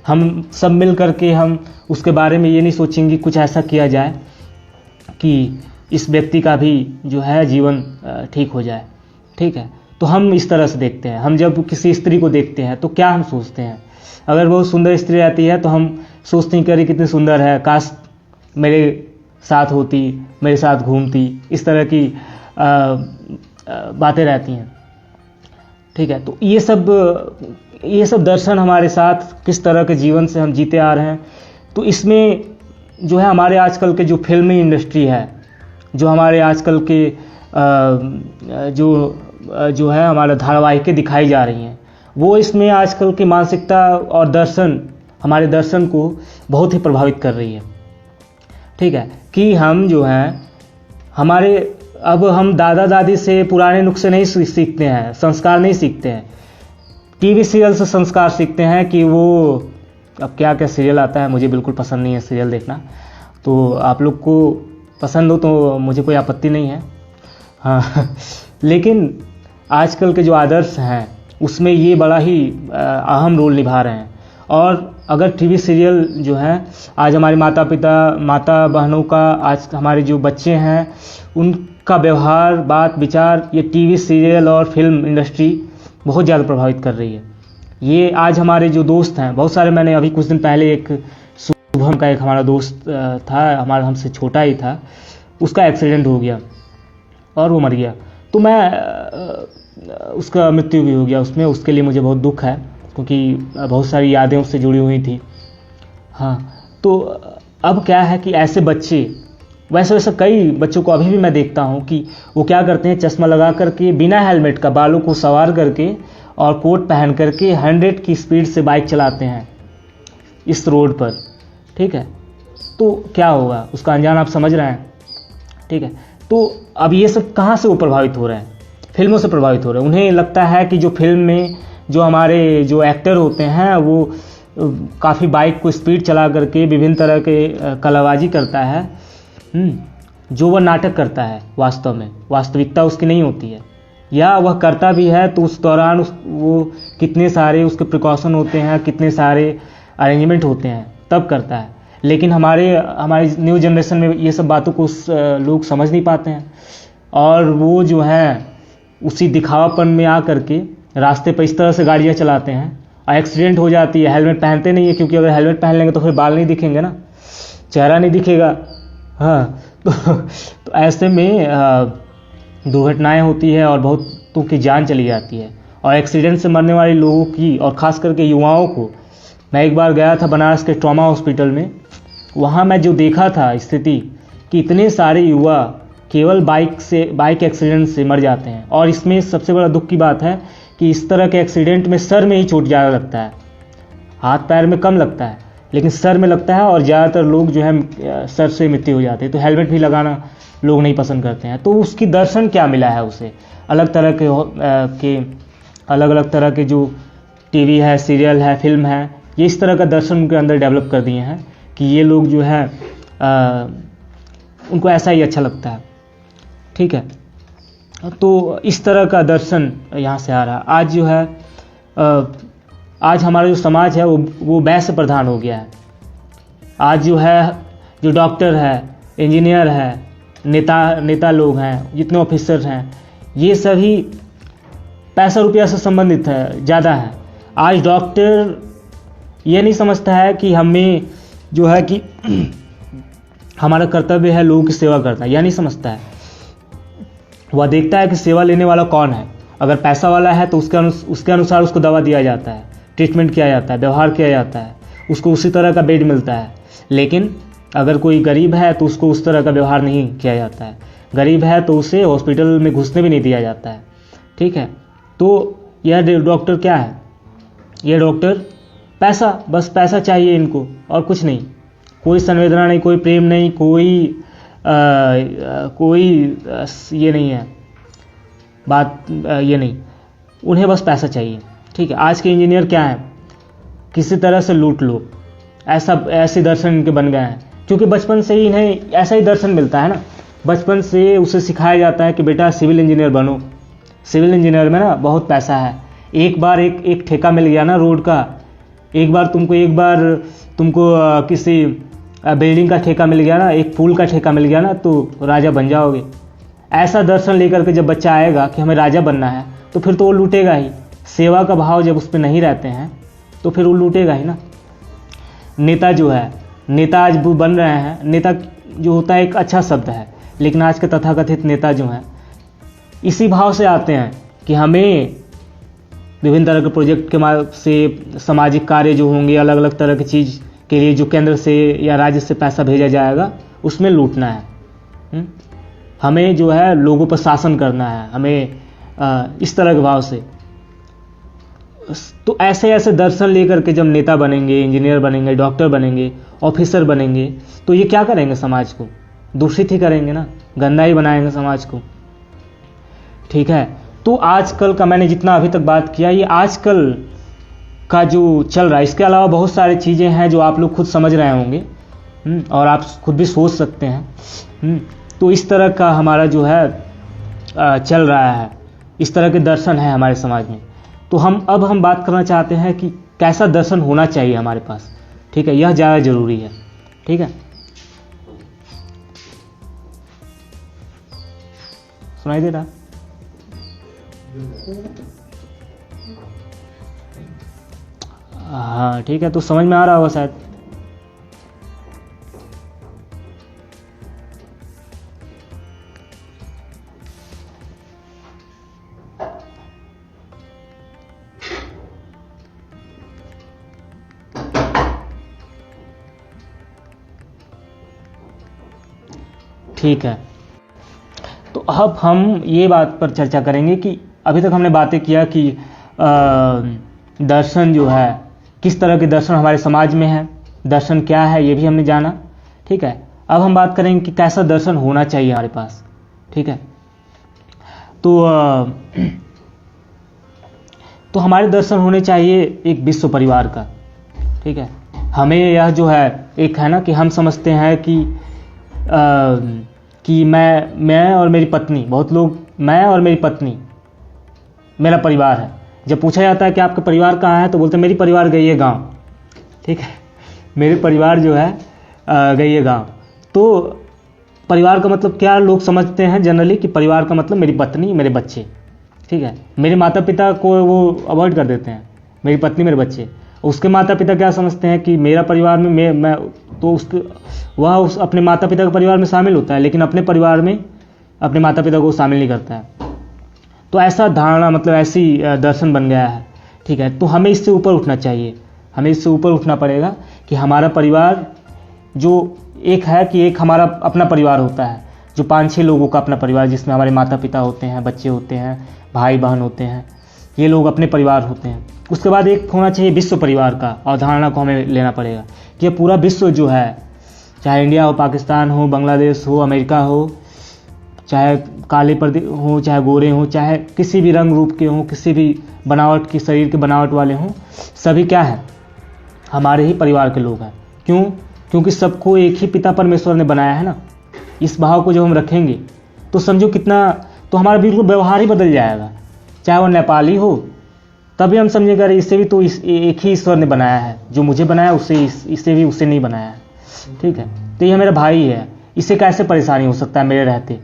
हम सब मिल करके हम उसके बारे में ये नहीं सोचेंगे कुछ ऐसा किया जाए कि इस व्यक्ति का भी जो है जीवन ठीक हो जाए। ठीक है। तो हम इस तरह से देखते हैं। हम जब किसी स्त्री को देखते हैं तो क्या हम सोचते हैं? अगर बहुत सुंदर स्त्री रहती है तो हम सोचते हैं कि अरे कितनी सुंदर है, काश मेरे साथ होती, मेरे साथ घूमती, इस तरह की बातें रहती हैं। ठीक है। तो ये सब दर्शन हमारे साथ किस तरह के जीवन से हम जीते आ रहे हैं। तो इसमें जो है हमारे आजकल के जो फिल्मी इंडस्ट्री है, जो हमारे आजकल के जो है हमारा धारावाहिकें दिखाई जा रही हैं, वो इसमें आजकल की मानसिकता और दर्शन, हमारे दर्शन को बहुत ही प्रभावित कर रही है। ठीक है। कि हम जो हैं अब हम दादा दादी से पुराने नुस्खे नहीं सीखते हैं, संस्कार नहीं सीखते हैं, टीवी सीरियल से संस्कार सीखते हैं। कि वो अब क्या क्या सीरियल आता है, मुझे बिल्कुल पसंद नहीं है सीरियल देखना, तो आप लोग को पसंद हो तो मुझे कोई आपत्ति नहीं है। हाँ। लेकिन आजकल के जो आदर्श हैं उसमें ये बड़ा ही अहम रोल निभा रहे हैं। और अगर टीवी सीरियल जो हैं, आज हमारे माता बहनों का, आज हमारे जो बच्चे हैं उनका व्यवहार, बात विचार, ये टीवी सीरियल और फिल्म इंडस्ट्री बहुत ज़्यादा प्रभावित कर रही है। ये आज हमारे जो दोस्त हैं, बहुत सारे, मैंने अभी कुछ दिन पहले एक शुभम का एक हमारा दोस्त था, हमारा हमसे छोटा ही था, उसका एक्सीडेंट हो गया और वो मर गया। तो उसका मृत्यु भी हो गया उसमें। उसके लिए मुझे बहुत दुख है, क्योंकि बहुत सारी यादें उससे जुड़ी हुई थी। हाँ। तो अब क्या है कि ऐसे बच्चे, वैसे कई बच्चों को अभी भी मैं देखता हूँ कि वो क्या करते हैं, चश्मा लगा करके, बिना हेलमेट का, बालों को सवार करके और कोट पहन करके 100 की स्पीड से बाइक चलाते हैं इस रोड पर। ठीक है। तो क्या होगा, उसका अंजाम आप समझ रहे हैं। ठीक है। तो अब ये सब कहाँ से वो प्रभावित हो रहे हैं? फिल्मों से प्रभावित हो रहे हैं। उन्हें लगता है कि जो फिल्म में जो हमारे जो एक्टर होते हैं वो काफ़ी बाइक को स्पीड चला करके विभिन्न तरह के कलाबाजी करता है, जो वह नाटक करता है, वास्तव में वास्तविकता उसकी नहीं होती है, या वह करता भी है तो उस दौरान वो कितने सारे उसके प्रिकॉशन होते हैं, कितने सारे अरेंजमेंट होते हैं, तब करता है। लेकिन हमारी न्यू जनरेशन में ये सब बातों को लोग समझ नहीं पाते हैं, और वो जो है उसी दिखावापन में आ करके रास्ते पर इस तरह से गाड़ियाँ चलाते हैं और एक्सीडेंट हो जाती है। हेलमेट पहनते नहीं है, क्योंकि अगर हेलमेट पहन लेंगे तो फिर बाल नहीं दिखेंगे ना, चेहरा नहीं दिखेगा। हाँ, तो ऐसे में दुर्घटनाएं होती है और बहुतों की जान चली जाती है। और एक्सीडेंट से मरने वाले लोगों की, और ख़ास करके युवाओं को, मैं एक बार गया था बनारस के ट्रॉमा हॉस्पिटल में, वहाँ मैं जो देखा था स्थिति कि इतने सारे युवा केवल बाइक एक्सीडेंट से मर जाते हैं। और इसमें सबसे बड़ा दुख की बात है कि इस तरह के एक्सीडेंट में सर में ही चोट ज़्यादा लगता है, हाथ पैर में कम लगता है, लेकिन सर में लगता है, और ज़्यादातर लोग जो है सर से मृत्यु हो जाते हैं। तो हेलमेट भी लगाना लोग नहीं पसंद करते हैं। तो उसकी दर्शन क्या मिला है उसे? अलग अलग तरह के जो टीवी है, सीरियल है, फिल्म है, ये इस तरह का दर्शन उनके अंदर डेवलप कर दिए हैं कि ये लोग जो है उनको ऐसा ही अच्छा लगता है। ठीक है, तो इस तरह का दर्शन यहाँ से आ रहा है। आज जो है आज हमारा जो समाज है वो वैश्य प्रधान हो गया है। आज जो है जो डॉक्टर है, इंजीनियर है, नेता लोग हैं, जितने ऑफिसर हैं, ये सभी पैसा रुपया से संबंधित है, ज़्यादा है। आज डॉक्टर ये नहीं समझता है कि हमें जो है कि हमारा कर्तव्य है लोगों की सेवा करना, यह नहीं समझता है। वह देखता है कि सेवा लेने वाला कौन है। अगर पैसा वाला है तो उसके अनुसार उसको दवा दिया जाता है, ट्रीटमेंट किया जाता है, व्यवहार किया जाता है, उसको उसी तरह का बेड मिलता है। लेकिन अगर कोई गरीब है तो उसको उस तरह का व्यवहार नहीं किया जाता है। गरीब है तो उसे हॉस्पिटल में घुसने भी नहीं दिया जाता है। ठीक है, तो यह डॉक्टर क्या है? यह डॉक्टर पैसा, बस पैसा चाहिए इनको और कुछ नहीं। कोई संवेदना नहीं, कोई प्रेम नहीं, कोई ये नहीं है बात, ये नहीं, उन्हें बस पैसा चाहिए। ठीक है, आज के इंजीनियर क्या है? किसी तरह से लूट लो, ऐसे दर्शन इनके बन गए हैं, क्योंकि बचपन से ही इन्हें ऐसा ही दर्शन मिलता है ना। बचपन से उसे सिखाया जाता है कि बेटा सिविल इंजीनियर बनो, सिविल इंजीनियर में ना बहुत पैसा है। एक बार एक ठेका मिल गया ना रोड का, एक बार तुमको किसी बिल्डिंग का ठेका मिल गया ना, एक पुल का ठेका मिल गया ना, तो राजा बन जाओगे। ऐसा दर्शन लेकर के जब बच्चा आएगा कि हमें राजा बनना है, तो फिर तो वो लूटेगा ही। सेवा का भाव जब उस पर नहीं रहते हैं तो फिर वो लूटेगा ही ना। नेता जो है, नेता आज वो बन रहे हैं। नेता जो होता है एक अच्छा शब्द है, लेकिन आज के तथाकथित नेता जो हैं इसी भाव से आते हैं कि हमें विभिन्न तरह के प्रोजेक्ट के से सामाजिक कार्य जो होंगे, अलग अलग तरह की चीज़ के लिए जो केंद्र से या राज्य से पैसा भेजा जाएगा, उसमें लूटना है। हमें जो है लोगों पर शासन करना है, हमें इस तरह के भाव से। तो ऐसे दर्शन लेकर के जब नेता बनेंगे, इंजीनियर बनेंगे, डॉक्टर बनेंगे, ऑफिसर बनेंगे, तो ये क्या करेंगे? समाज को दूषित ही करेंगे ना, गंदा ही बनाएंगे समाज को। ठीक है, तो आजकल का मैंने जितना अभी तक बात किया, ये आजकल का जो चल रहा है। इसके अलावा बहुत सारी चीज़ें हैं जो आप लोग खुद समझ रहे होंगे और आप खुद भी सोच सकते हैं। तो इस तरह का हमारा जो है चल रहा है, इस तरह के दर्शन है हमारे समाज में। तो अब हम बात करना चाहते हैं कि कैसा दर्शन होना चाहिए हमारे पास। ठीक है, यह ज़्यादा ज़रूरी है। ठीक है, सुनाई दे रहा? हाँ ठीक है, तो समझ में आ रहा होगा शायद। ठीक है, तो अब हम ये बात पर चर्चा करेंगे कि अभी तक हमने बातें किया कि दर्शन जो है, किस तरह के दर्शन हमारे समाज में है, दर्शन क्या है ये भी हमने जाना। ठीक है, अब हम बात करेंगे कि कैसा दर्शन होना चाहिए हमारे पास। ठीक है। तो हमारे दर्शन होने चाहिए एक विश्व परिवार का, ठीक है। हमें यह जो है एक है ना कि हम समझते हैं कि मैं और मेरी पत्नी, बहुत लोग मैं और मेरी पत्नी मेरा परिवार है। जब पूछा जाता है कि आपका परिवार कहाँ है तो बोलते हैं मेरी परिवार गई है गाँव, ठीक है। मेरे परिवार जो है गई है गाँव। तो परिवार का मतलब क्या लोग समझते हैं जनरली कि परिवार का मतलब मेरी पत्नी, मेरे बच्चे, ठीक है। मेरे माता पिता को वो अवॉइड कर देते हैं, मेरी पत्नी मेरे बच्चे। उसके माता पिता क्या समझते हैं कि मेरा परिवार में मैं तो वह उस अपने माता पिता के परिवार में शामिल होता है, लेकिन अपने परिवार में अपने माता पिता को शामिल नहीं करता है। तो ऐसा धारणा मतलब ऐसी दर्शन बन गया है, ठीक है। तो हमें इससे ऊपर उठना चाहिए, हमें इससे ऊपर उठना पड़ेगा कि हमारा परिवार जो एक है कि एक हमारा अपना परिवार होता है, जो 5-6 लोगों का अपना परिवार, जिसमें हमारे माता पिता होते हैं, बच्चे होते हैं, भाई बहन होते हैं, ये लोग अपने परिवार होते हैं। उसके बाद एक होना चाहिए विश्व परिवार का, अवधारणा को हमें लेना पड़ेगा कि पूरा विश्व जो है, चाहे इंडिया हो, पाकिस्तान हो, बांग्लादेश हो, अमेरिका हो, चाहे काले पर्दे हो, चाहे गोरे हो, चाहे किसी भी रंग रूप के हों, किसी भी बनावट की शरीर के बनावट वाले हों, सभी क्या है, हमारे ही परिवार के लोग हैं। क्यों? क्योंकि सबको एक ही पिता परमेश्वर ने बनाया है ना। इस भाव को जब हम रखेंगे तो समझो कितना, तो हमारा बिल्कुल व्यवहार ही बदल जाएगा। चाहे वो नेपाली हो तभी हम समझेंगे अरे इससे भी तो एक ही ईश्वर ने बनाया है, जो मुझे बनाया इससे भी उससे नहीं बनाया है, ठीक है। तो ये मेरा भाई है, इससे कैसे परेशानी हो सकता है मेरे रहते,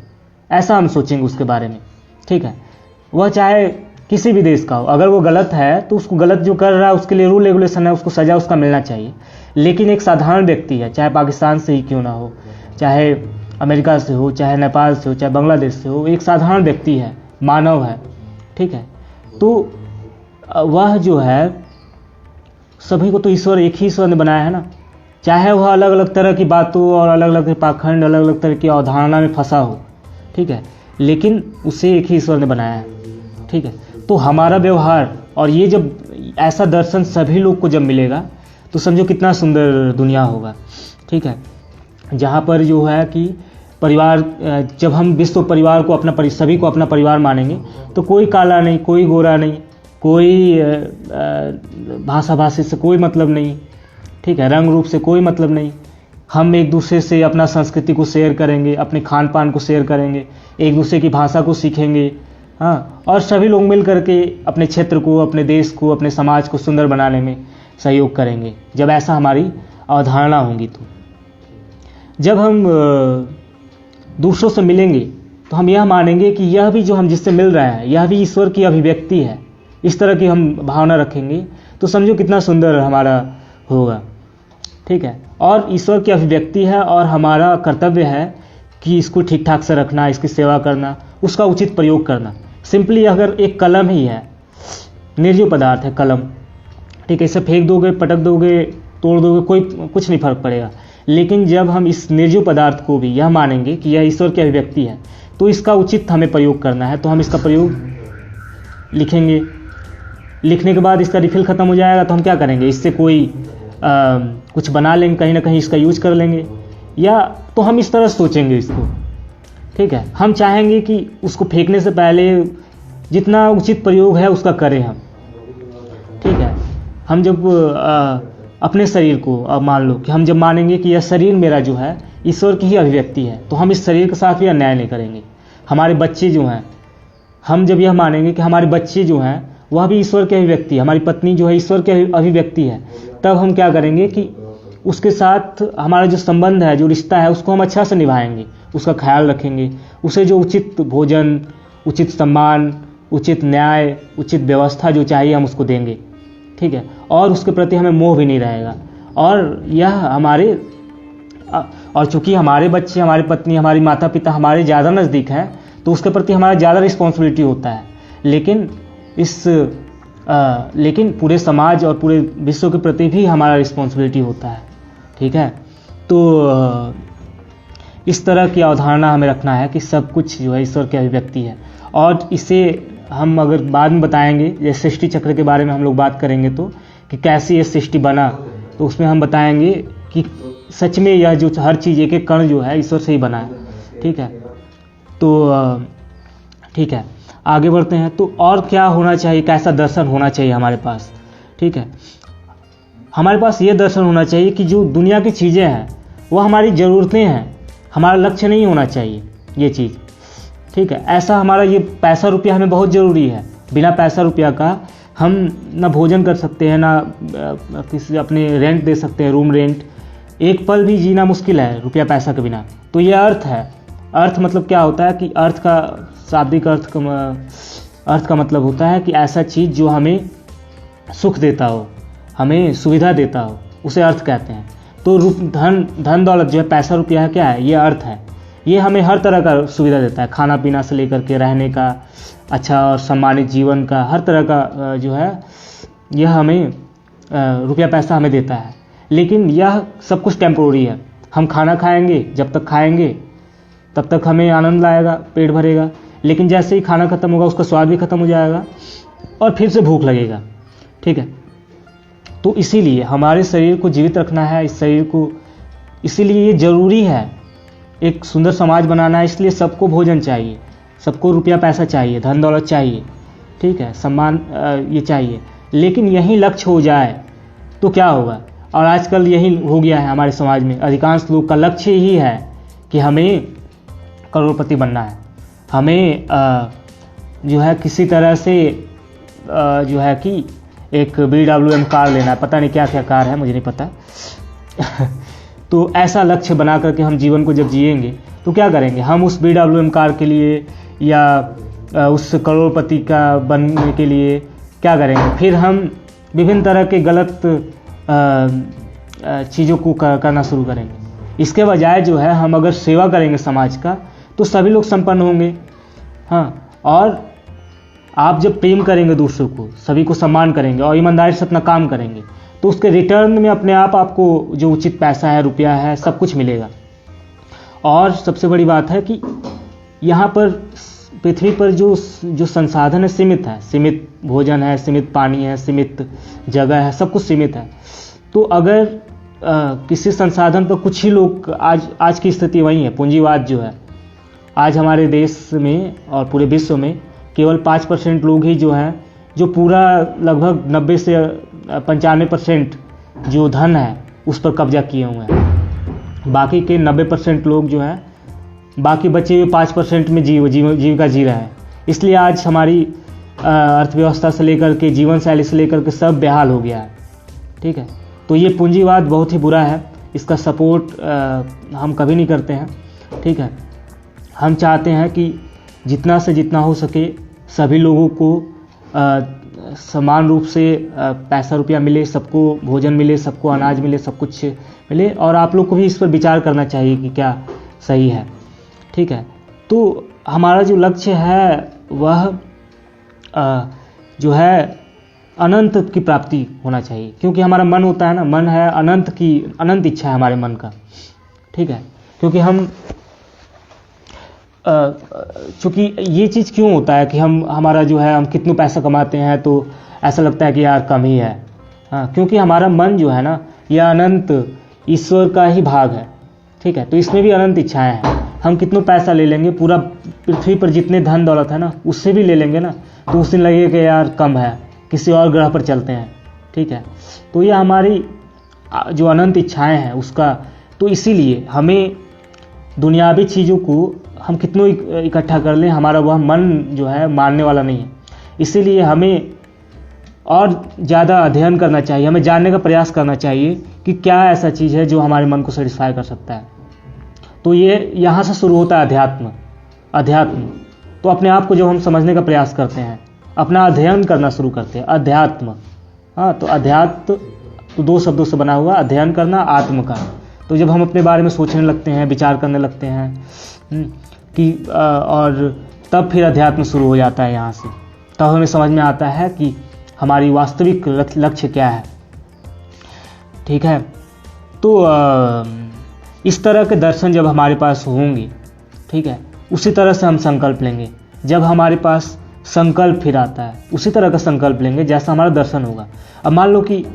ऐसा हम सोचेंगे उसके बारे में, ठीक है। वह चाहे किसी भी देश का हो, अगर वो गलत है तो उसको गलत जो कर रहा है उसके लिए रूल रेगुलेशन है, उसको सजा उसका मिलना चाहिए। लेकिन एक साधारण व्यक्ति है, चाहे पाकिस्तान से ही क्यों ना हो, चाहे अमेरिका से हो, चाहे नेपाल से हो, चाहे बांग्लादेश से हो, एक साधारण व्यक्ति है, मानव है, ठीक है। तो वह जो है सभी को तो ईश्वर एक ही ईश्वर ने बनाया है ना। चाहे वह अलग अलग तरह की बातों और अलग अलग पाखंड, अलग अलग तरह की अवधारणा में फंसा हो, ठीक है, लेकिन उसे एक ही ईश्वर ने बनाया है, ठीक है। तो हमारा व्यवहार और ये जब ऐसा दर्शन सभी लोग को जब मिलेगा तो समझो कितना सुंदर दुनिया होगा, ठीक है। जहाँ पर जो है कि परिवार, जब हम विश्व परिवार को अपना सभी को अपना परिवार मानेंगे तो कोई काला नहीं, कोई गोरा नहीं, कोई भाषा भाषी से कोई मतलब नहीं, ठीक है, रंग रूप से कोई मतलब नहीं। हम एक दूसरे से अपना संस्कृति को शेयर करेंगे, अपने खान पान को शेयर करेंगे, एक दूसरे की भाषा को सीखेंगे, हाँ, और सभी लोग मिल करके अपने क्षेत्र को, अपने देश को, अपने समाज को सुंदर बनाने में सहयोग करेंगे। जब ऐसा हमारी अवधारणा होगी तो जब हम दूसरों से मिलेंगे तो हम यह मानेंगे कि यह भी जो हम जिससे मिल रहे हैं यह भी ईश्वर की अभिव्यक्ति है। इस तरह की हम भावना रखेंगे तो समझो कितना सुंदर हमारा होगा, ठीक है। और ईश्वर की अभिव्यक्ति है और हमारा कर्तव्य है कि इसको ठीक ठाक से रखना, इसकी सेवा करना, उसका उचित प्रयोग करना। सिंपली अगर एक कलम ही है, निर्जीव पदार्थ है कलम, ठीक है, इसे फेंक दोगे, पटक दोगे, तोड़ दोगे, कोई कुछ नहीं फर्क पड़ेगा। लेकिन जब हम इस निर्जीव पदार्थ को भी यह मानेंगे कि यह ईश्वर की अभिव्यक्ति है तो इसका उचित हमें प्रयोग करना है, तो हम इसका प्रयोग लिखेंगे। लिखने के बाद इसका रिफिल ख़त्म हो जाएगा तो हम क्या करेंगे, इससे कोई कुछ बना लेंगे, कहीं ना कहीं इसका यूज कर लेंगे, या तो हम इस तरह सोचेंगे इसको, ठीक है। हम चाहेंगे कि उसको फेंकने से पहले जितना उचित प्रयोग है उसका करें हम, ठीक है। हम जब अपने शरीर को, अब मान लो कि हम जब मानेंगे कि यह शरीर मेरा जो है ईश्वर की ही अभिव्यक्ति है, तो हम इस शरीर के साथ भी अन्याय नहीं करेंगे। हमारे बच्चे जो हैं, हम जब यह मानेंगे कि हमारे बच्चे जो हैं वह भी ईश्वर की अभिव्यक्ति है, हमारी पत्नी जो है ईश्वर की अभिव्यक्ति है, तब हम क्या करेंगे कि उसके साथ हमारा जो संबंध है, जो रिश्ता है, उसको हम अच्छा से निभाएंगे, उसका ख्याल रखेंगे, उसे जो उचित भोजन, उचित सम्मान, उचित न्याय, उचित व्यवस्था जो चाहिए हम उसको देंगे, ठीक है। और उसके प्रति हमें मोह भी नहीं रहेगा। और यह हमारे, और चूँकि हमारे बच्चे, हमारी पत्नी, हमारी माता पिता हमारे ज़्यादा नज़दीक हैं तो उसके प्रति हमारा ज़्यादा रिस्पॉन्सिबिलिटी होता है। लेकिन पूरे समाज और पूरे विश्व के प्रति भी हमारा रिस्पॉन्सिबिलिटी होता है, ठीक है। तो इस तरह की अवधारणा हमें रखना है कि सब कुछ जो है ईश्वर की अभिव्यक्ति है। और इसे हम अगर बाद में बताएंगे, जैसे सृष्टि चक्र के बारे में हम लोग बात करेंगे तो कि कैसे ये सृष्टि बना, तो उसमें हम बताएंगे कि सच में यह जो हर चीज़, एक एक कण जो है ईश्वर से ही बना है, ठीक है। तो ठीक है, आगे बढ़ते हैं। तो और क्या होना चाहिए, कैसा दर्शन होना चाहिए हमारे पास? ठीक है, हमारे पास ये दर्शन होना चाहिए कि जो दुनिया की चीज़ें हैं वो हमारी ज़रूरतें हैं, हमारा लक्ष्य नहीं होना चाहिए ये चीज़। ठीक है, ऐसा हमारा ये पैसा रुपया हमें बहुत ज़रूरी है। बिना पैसा रुपया का हम ना भोजन कर सकते हैं, ना किसी अपने रेंट दे सकते हैं, रूम रेंट। एक पल भी जीना मुश्किल है रुपया पैसा के बिना। तो ये अर्थ है। अर्थ मतलब क्या होता है कि अर्थ का शाब्दिक अर्थ का मतलब होता है कि ऐसा चीज़ जो हमें सुख देता हो, हमें सुविधा देता हो, उसे अर्थ कहते हैं। तो धन दौलत जो है, पैसा रुपया है, क्या है? ये अर्थ है। ये हमें हर तरह का सुविधा देता है, खाना पीना से लेकर के रहने का, अच्छा और सम्मानित जीवन का, हर तरह का जो है यह हमें रुपया पैसा हमें देता है। लेकिन यह सब कुछ टेम्पोररी है। हम खाना खाएंगे, जब तक खाएंगे तब तक हमें आनंद लाएगा, पेट भरेगा। लेकिन जैसे ही खाना खत्म होगा उसका स्वाद भी खत्म हो जाएगा और फिर से भूख लगेगा। ठीक है, तो इसीलिए हमारे शरीर को जीवित रखना है, इस शरीर को, इसीलिए ये ज़रूरी है। एक सुंदर समाज बनाना है, इसलिए सबको भोजन चाहिए, सबको रुपया पैसा चाहिए, धन दौलत चाहिए। ठीक है, सम्मान ये चाहिए। लेकिन यही लक्ष्य हो जाए तो क्या होगा? और आजकल यही हो गया है हमारे समाज में। अधिकांश लोग का लक्ष्य ही है कि हमें करोड़पति बनना है, हमें जो है किसी तरह से जो है कि एक BWM कार लेना है, पता नहीं क्या क्या कार है, मुझे नहीं पता। तो ऐसा लक्ष्य बना करके हम जीवन को जब जिएंगे तो क्या करेंगे? हम उस BWM कार के लिए या उस करोड़पति का बनने के लिए क्या करेंगे? फिर हम विभिन्न तरह के गलत चीज़ों को करना शुरू करेंगे। इसके बजाय जो है हम अगर सेवा करेंगे समाज का तो सभी लोग संपन्न होंगे। हाँ, और आप जब प्रेम करेंगे दूसरों को, सभी को सम्मान करेंगे और ईमानदारी से अपना काम करेंगे तो उसके रिटर्न में अपने आप आपको जो उचित पैसा है, रुपया है, सब कुछ मिलेगा। और सबसे बड़ी बात है कि यहाँ पर पृथ्वी पर जो संसाधन है सीमित है, सीमित भोजन है, सीमित पानी है, सीमित जगह है, सब कुछ सीमित है। तो अगर किसी संसाधन पर कुछ ही लोग, आज की स्थिति वही है, पूंजीवाद जो है आज हमारे देश में और पूरे विश्व में केवल 5% लोग ही जो हैं, जो पूरा लगभग 90 से 95% जो धन है उस पर कब्जा किए हुए हैं। बाकी के 90% लोग जो हैं, बाकी बचे हुए 5% में जीविका जी रहे हैं। इसलिए आज हमारी अर्थव्यवस्था से लेकर के, जीवन शैली से लेकर के सब बेहाल हो गया है। ठीक है, तो ये पूंजीवाद बहुत ही बुरा है, इसका सपोर्ट हम कभी नहीं करते हैं। ठीक है, हम चाहते हैं कि जितना से जितना हो सके सभी लोगों को समान रूप से पैसा रुपया मिले, सबको भोजन मिले, सबको अनाज मिले, सब कुछ मिले। और आप लोग को भी इस पर विचार करना चाहिए कि क्या सही है। ठीक है, तो हमारा जो लक्ष्य है वह जो है अनंत की प्राप्ति होना चाहिए, क्योंकि हमारा मन होता है ना, मन है अनंत इच्छा है हमारे मन का। ठीक है, क्योंकि हम चूँकि ये चीज़ क्यों होता है कि हमारा जो है, हम कितना पैसा कमाते हैं तो ऐसा लगता है कि यार कम ही है। हाँ, क्योंकि हमारा मन जो है ना, यह अनंत ईश्वर का ही भाग है। ठीक है, तो इसमें भी अनंत इच्छाएं हैं। हम कितना पैसा ले लेंगे, पूरा पृथ्वी पर जितने धन दौलत है ना, उससे भी ले लेंगे ना, तो उस दिन लगेगा कि यार कम है, किसी और ग्रह पर चलते हैं। ठीक है, तो ये हमारी जो अनंत इच्छाएं हैं उसका, तो इसीलिए हमें दुनियावी चीज़ों को हम कितनों इकट्ठा कर लें, हमारा वह मन जो है मानने वाला नहीं है। इसीलिए हमें और ज़्यादा अध्ययन करना चाहिए, हमें जानने का प्रयास करना चाहिए कि क्या ऐसा चीज़ है जो हमारे मन को सेटिस्फाई कर सकता है। तो ये यहाँ से शुरू होता है अध्यात्म। तो अपने आप को जब हम समझने का प्रयास करते हैं, अपना अध्ययन करना शुरू करते हैं, अध्यात्म। हाँ, तो अध्यात्म तो 2 शब्दों से बना हुआ, अध्ययन करना, आत्म का। तो जब हम अपने बारे में सोचने लगते हैं, विचार करने लगते हैं कि और तब फिर अध्यात्म शुरू हो जाता है। यहाँ से तब हमें समझ में आता है कि हमारी वास्तविक लक्ष्य क्या है। ठीक है, तो इस तरह के दर्शन जब हमारे पास होंगे, ठीक है, उसी तरह से हम संकल्प लेंगे। जब हमारे पास संकल्प फिर आता है, उसी तरह का संकल्प लेंगे जैसा हमारा दर्शन होगा। अब मान लो कि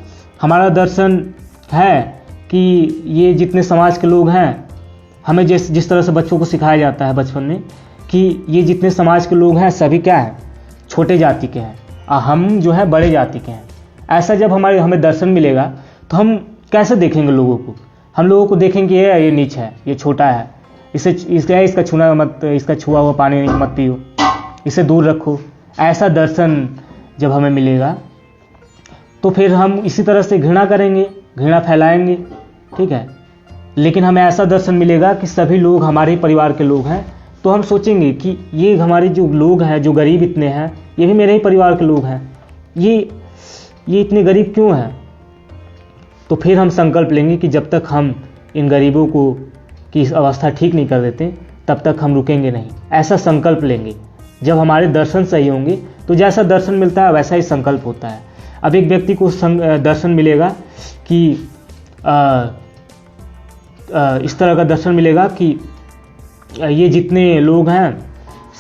हमारा दर्शन है कि ये जितने समाज के लोग हैं, हमें जिस तरह से बच्चों को सिखाया जाता है बचपन में कि ये जितने समाज के लोग हैं सभी क्या हैं, छोटे जाति के हैं और हम जो है बड़े जाति के हैं। ऐसा जब हमें दर्शन मिलेगा तो हम कैसे देखेंगे लोगों को? हम लोगों को देखेंगे ये नीच है, ये छोटा है, इसका छूना मत, इसका छुआ हुआ पानी मत पियो, इसे दूर रखो। ऐसा दर्शन जब हमें मिलेगा तो फिर हम इसी तरह से घृणा करेंगे, घृणा फैलाएंगे, ठीक है। लेकिन हमें ऐसा दर्शन मिलेगा कि सभी लोग हमारे परिवार के लोग हैं, तो हम सोचेंगे कि ये हमारे जो लोग हैं, जो गरीब इतने हैं, ये भी मेरे ही परिवार के लोग हैं, ये इतने गरीब क्यों हैं? तो फिर हम संकल्प लेंगे कि जब तक हम इन गरीबों को की इस अवस्था ठीक नहीं कर देते तब तक हम रुकेंगे नहीं। ऐसा संकल्प लेंगे। जब हमारे दर्शन सही होंगे तो जैसा दर्शन मिलता है वैसा ही संकल्प होता है। अब एक व्यक्ति को दर्शन मिलेगा कि इस तरह का दर्शन मिलेगा कि ये जितने लोग हैं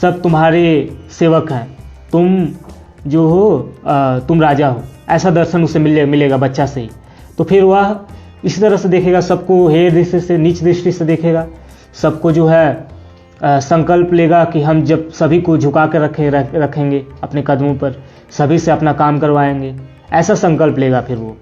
सब तुम्हारे सेवक हैं, तुम जो हो तुम राजा हो। ऐसा दर्शन उसे मिलेगा बच्चा से ही। तो फिर वह इसी तरह से देखेगा, सबको हेय दृष्टि से, नीच दृष्टि से देखेगा, सबको जो है संकल्प लेगा कि हम जब सभी को झुका कर रखेंगे अपने कदमों पर, सभी से अपना काम करवाएंगे, ऐसा संकल्प लेगा फिर वो।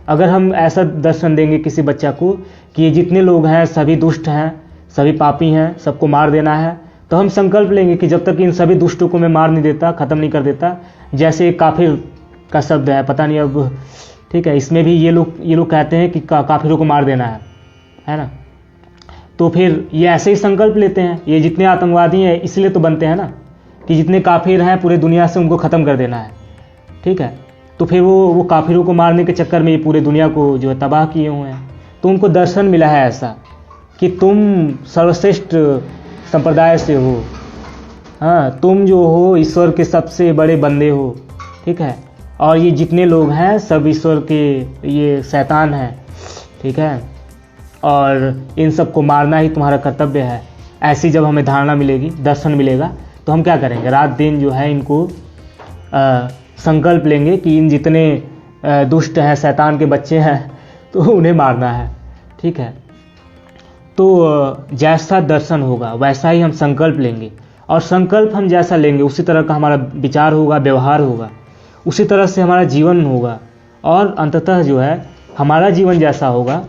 अगर हम ऐसा दर्शन देंगे किसी बच्चा को कि ये जितने लोग हैं सभी दुष्ट हैं, सभी पापी हैं, सबको मार देना है, तो हम संकल्प लेंगे कि जब तक इन सभी दुष्टों को मैं मार नहीं देता, ख़त्म नहीं कर देता। जैसे काफिर का शब्द है, पता नहीं अब, ठीक है, इसमें भी ये लोग कहते हैं कि काफिरों को मार देना है ना। तो फिर ये ऐसे ही संकल्प लेते हैं। ये जितने आतंकवादी हैं इसलिए तो बनते हैं ना, कि जितने काफिर हैं पूरे दुनिया से उनको ख़त्म कर देना है, ठीक है। तो फिर वो काफिरों को मारने के चक्कर में ये पूरे दुनिया को जो है तबाह किए हुए हैं। तो उनको दर्शन मिला है ऐसा कि तुम सर्वश्रेष्ठ संप्रदाय से हो, हाँ, तुम जो हो ईश्वर के सबसे बड़े बंदे हो, ठीक है, और ये जितने लोग हैं सब ईश्वर के ये शैतान हैं, ठीक है, और इन सबको मारना ही तुम्हारा कर्तव्य है। ऐसी जब हमें धारणा मिलेगी, दर्शन मिलेगा, तो हम क्या करेंगे? रात दिन जो है इनको संकल्प लेंगे कि इन जितने दुष्ट हैं, शैतान के बच्चे हैं, तो उन्हें मारना है, ठीक है। तो जैसा दर्शन होगा वैसा ही हम संकल्प लेंगे, और संकल्प हम जैसा लेंगे उसी तरह का हमारा विचार होगा, व्यवहार होगा, उसी तरह से हमारा जीवन होगा, और अंततः जो है हमारा जीवन जैसा होगा,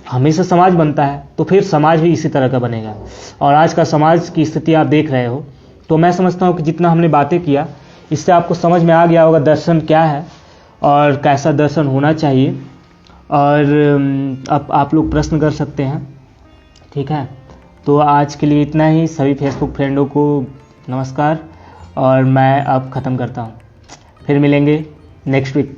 हमेशा समाज बनता है, तो फिर समाज भी इसी तरह का बनेगा। और आज का समाज की स्थिति आप देख रहे हो, तो मैं समझता हूँ कि जितना हमने बातें किया इससे आपको समझ में आ गया होगा दर्शन क्या है और कैसा दर्शन होना चाहिए। और अब आप लोग प्रश्न कर सकते हैं, ठीक है। तो आज के लिए इतना ही। सभी फेसबुक फ्रेंडों को नमस्कार, और मैं अब ख़त्म करता हूँ। फिर मिलेंगे नेक्स्ट वीक।